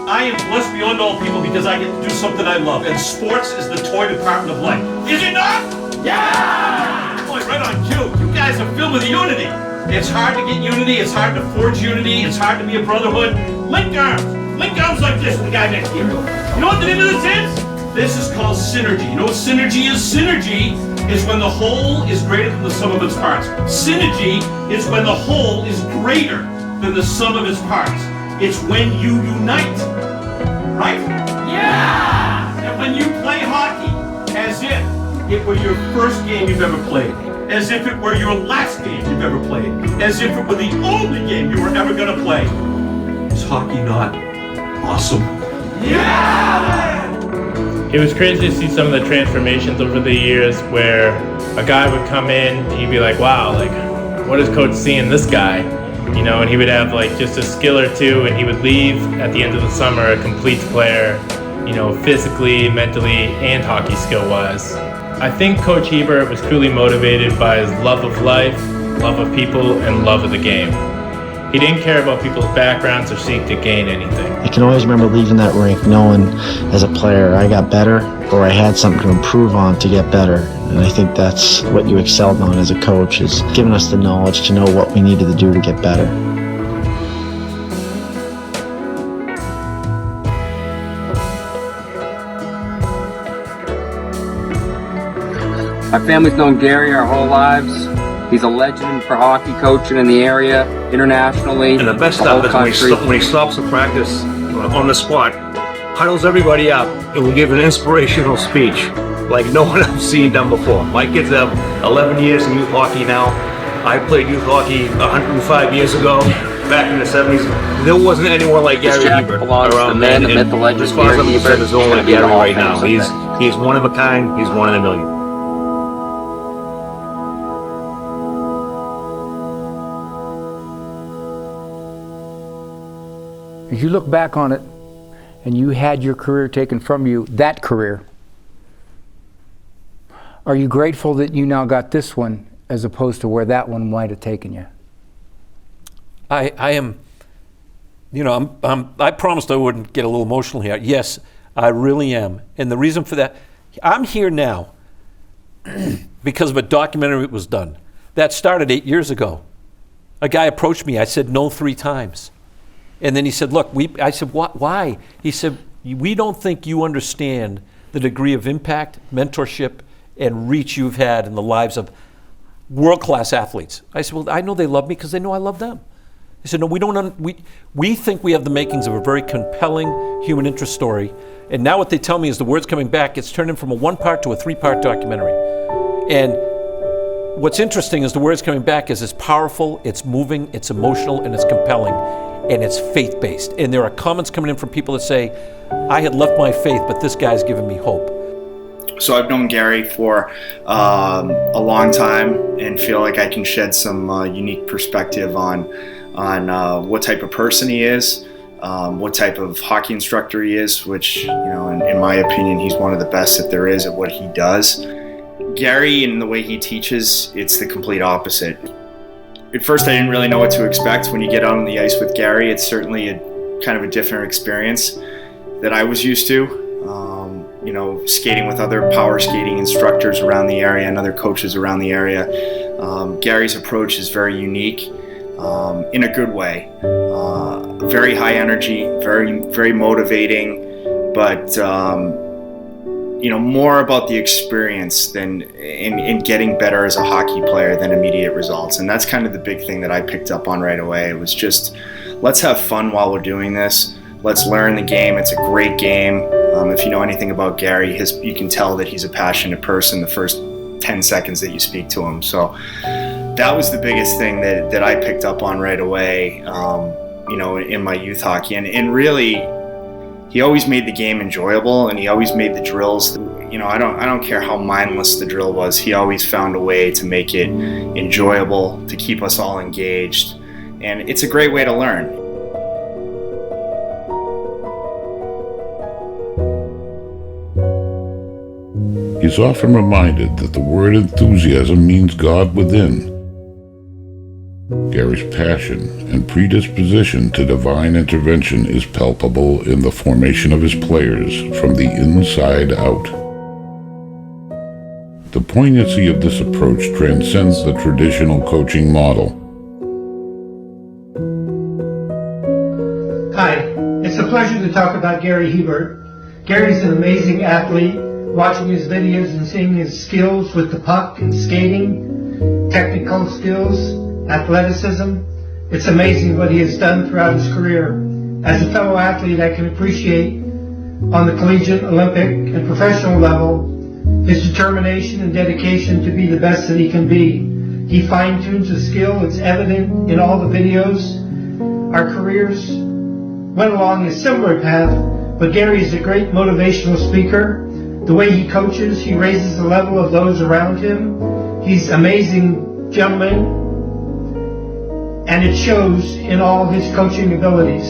Speaker 10: I am blessed beyond all people because I get to do something I love, and sports is the toy department of life. Is it not? Yeah! Boy, right on cue. You guys are filled with unity. It's hard to get unity, it's hard to forge unity, it's hard to be a brotherhood. Link arms like this with the guy next to you. You know what the name of this is? This is called synergy. You know what synergy is? Synergy is when the whole is greater than the sum of its parts. Synergy is when the whole is greater than the sum of its parts. It's when you unite, right? Yeah! And when you play hockey as if it were your first game you've ever played, as if it were your last game you've ever played, as if it were the only game you were ever gonna play. Is hockey not awesome? Yeah!
Speaker 3: It was crazy to see some of the transformations over the years where a guy would come in and he'd be like, wow, like, what is coach seeing this guy? You know, and he would have like just a skill or two and he would leave at the end of the summer a complete player, you know, physically, mentally, and hockey skill-wise. I think Coach Hebert was truly motivated by his love of life, love of people, and love of the game. He didn't care about people's backgrounds or seek to gain anything.
Speaker 7: I can always remember leaving that rink knowing as a player I got better or I had something to improve on to get better. And I think that's what you excelled on as a coach, is giving us the knowledge to know what we needed to do to get better.
Speaker 8: Our family's known Garry our whole lives. He's a legend for hockey coaching in the area, internationally.
Speaker 12: And the best stuff is when he stops the practice on the spot, huddles everybody up, and will give an inspirational speech like no one I've seen done before. My kids have 11 years in youth hockey now. I played youth hockey 105 years ago, back in the 70s. There wasn't anyone like Garry Hebert around then.
Speaker 8: The myth, the legend,
Speaker 12: as far as I'm concerned, there's no one like Garry right now.
Speaker 8: someday.
Speaker 12: He's one of a kind. He's one in a million.
Speaker 9: As you look back on it, and you had your career taken from you, that career, are you grateful that you now got this one as opposed to where that one might have taken you?
Speaker 11: I am, you know, I promised I wouldn't get a little emotional here. Yes, I really am. And the reason for that, I'm here now because of a documentary that was done. That started 8 years ago. A guy approached me, I said no 3 times. And then he said, look, I said, what, why? He said, we don't think you understand the degree of impact, mentorship, and reach you've had in the lives of world-class athletes. I said, well, I know they love me because they know I love them. He said, no, we think we have the makings of a very compelling human interest story. And now what they tell me is the word's coming back, it's turned in from a 1-part to a 3-part documentary. And what's interesting is the words coming back is it's powerful, it's moving, it's emotional, and it's compelling, and it's faith-based. And there are comments coming in from people that say, I had left my faith, but this guy's given me hope.
Speaker 13: So I've known Garry for a long time and feel like I can shed some unique perspective on what type of person he is, what type of hockey instructor he is, which, in my opinion, he's one of the best that there is at what he does. Garry, and the way he teaches, it's the complete opposite. At first, I didn't really know what to expect when you get out on the ice with Garry. It's certainly a kind of a different experience that I was used to. Skating with other power skating instructors around the area and other coaches around the area. Garry's approach is very unique in a good way. Very high energy, very, very motivating, but more about the experience than in getting better as a hockey player than immediate results. And that's kind of the big thing that I picked up on right away. It was just, let's have fun while we're doing this. Let's learn the game. It's a great game. If you know anything about Garry, you can tell that he's a passionate person the first 10 seconds that you speak to him. So that was the biggest thing that I picked up on right away, in my youth hockey. And really, he always made the game enjoyable, and he always made the drills. I don't care how mindless the drill was. He always found a way to make it enjoyable, to keep us all engaged. And it's a great way to learn.
Speaker 2: He's often reminded that the word enthusiasm means God within. Garry's passion and predisposition to divine intervention is palpable in the formation of his players from the inside out. The poignancy of this approach transcends the traditional coaching model.
Speaker 16: Hi, it's a pleasure to talk about Garry Hebert. Gary's an amazing athlete. Watching his videos and seeing his skills with the puck and skating, technical skills, athleticism, it's amazing what he has done throughout his career. As a fellow athlete, I can appreciate on the collegiate, Olympic, and professional level his determination and dedication to be the best that he can be. He fine-tunes his skill. It's evident in all the videos. Our careers went along a similar path, but Garry is a great motivational speaker. The way he coaches, he raises the level of those around him. He's an amazing gentleman, and it shows in all his coaching abilities.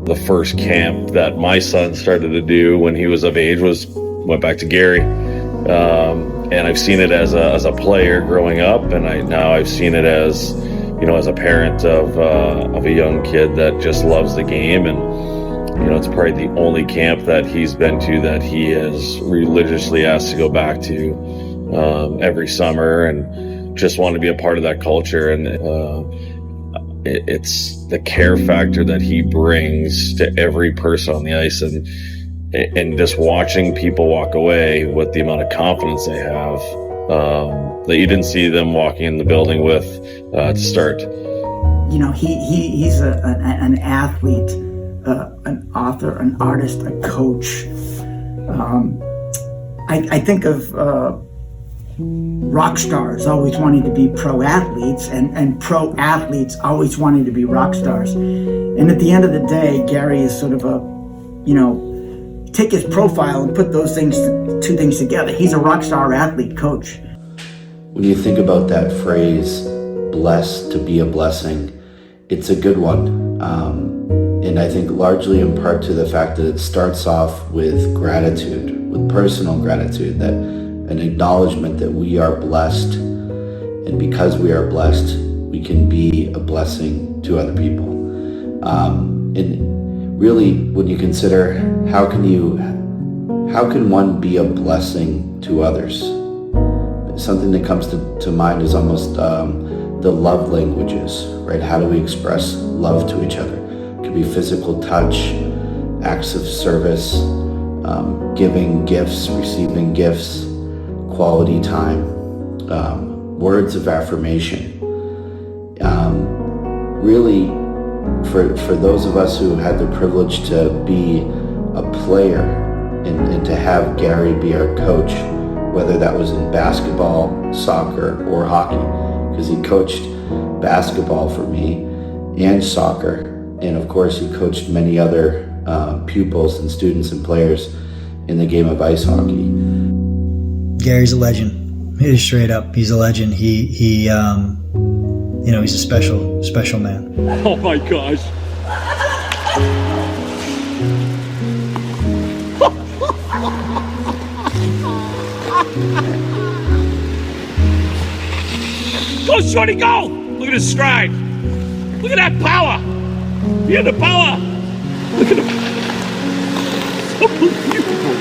Speaker 19: The first camp that my son started to do when he was of age went back to Garry, and I've seen it as a player growing up, and now I've seen it as as a parent of a young kid that just loves the game. And it's probably the only camp that he's been to that he is religiously asked to go back to every summer, and just want to be a part of that culture. And it's the care factor that he brings to every person on the ice, and just watching people walk away with the amount of confidence they have that you didn't see them walking in the building with to start.
Speaker 4: He's an athlete, an author, an artist, a coach. I think of rock stars always wanting to be pro athletes, and pro athletes always wanting to be rock stars. And at the end of the day, Garry is sort of take his profile and put those two things together. He's a rock star athlete coach.
Speaker 20: When you think about that phrase, blessed to be a blessing, it's a good one. And I think largely in part to the fact that it starts off with gratitude, with personal gratitude, that an acknowledgement that we are blessed, and because we are blessed, we can be a blessing to other people. And really, when you consider how can one be a blessing to others? Something that comes to mind is almost the love languages, right? How do we express love to each other? It could be physical touch, acts of service, giving gifts, receiving gifts, quality time, words of affirmation. Really, for those of us who had the privilege to be a player and to have Garry be our coach, whether that was in basketball, soccer, or hockey, because he coached basketball for me and soccer. And of course, he coached many other pupils and students and players in the game of ice hockey.
Speaker 1: Gary's a legend. He's straight up. He's a legend. He you know, he's a special man.
Speaker 10: Oh my gosh. Go, Shorty, go! Look at his stride. Look at that power. You have the power. Look at him. Unbelievable.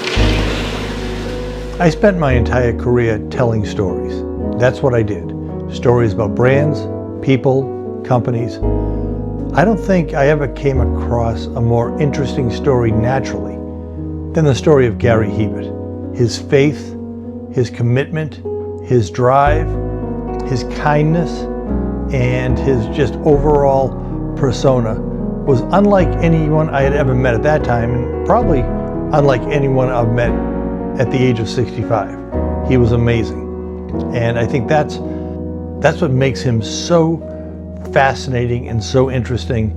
Speaker 5: I spent my entire career telling stories. That's what I did. Stories about brands, people, companies. I don't think I ever came across a more interesting story naturally than the story of Garry Hebert. His faith, his commitment, his drive, his kindness, and his just overall persona was unlike anyone I had ever met at that time, and probably unlike anyone I've met at the age of 65. He was amazing. And I think that's what makes him so fascinating and so interesting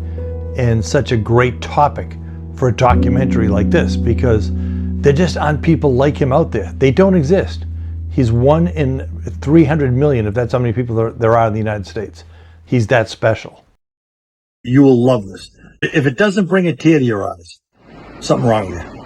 Speaker 5: and such a great topic for a documentary like this, because there just aren't people like him out there. They don't exist. He's 1 in 300 million, if that's how many people there are in the United States. He's that special.
Speaker 21: You will love this. If it doesn't bring a tear to your eyes, something wrong with you.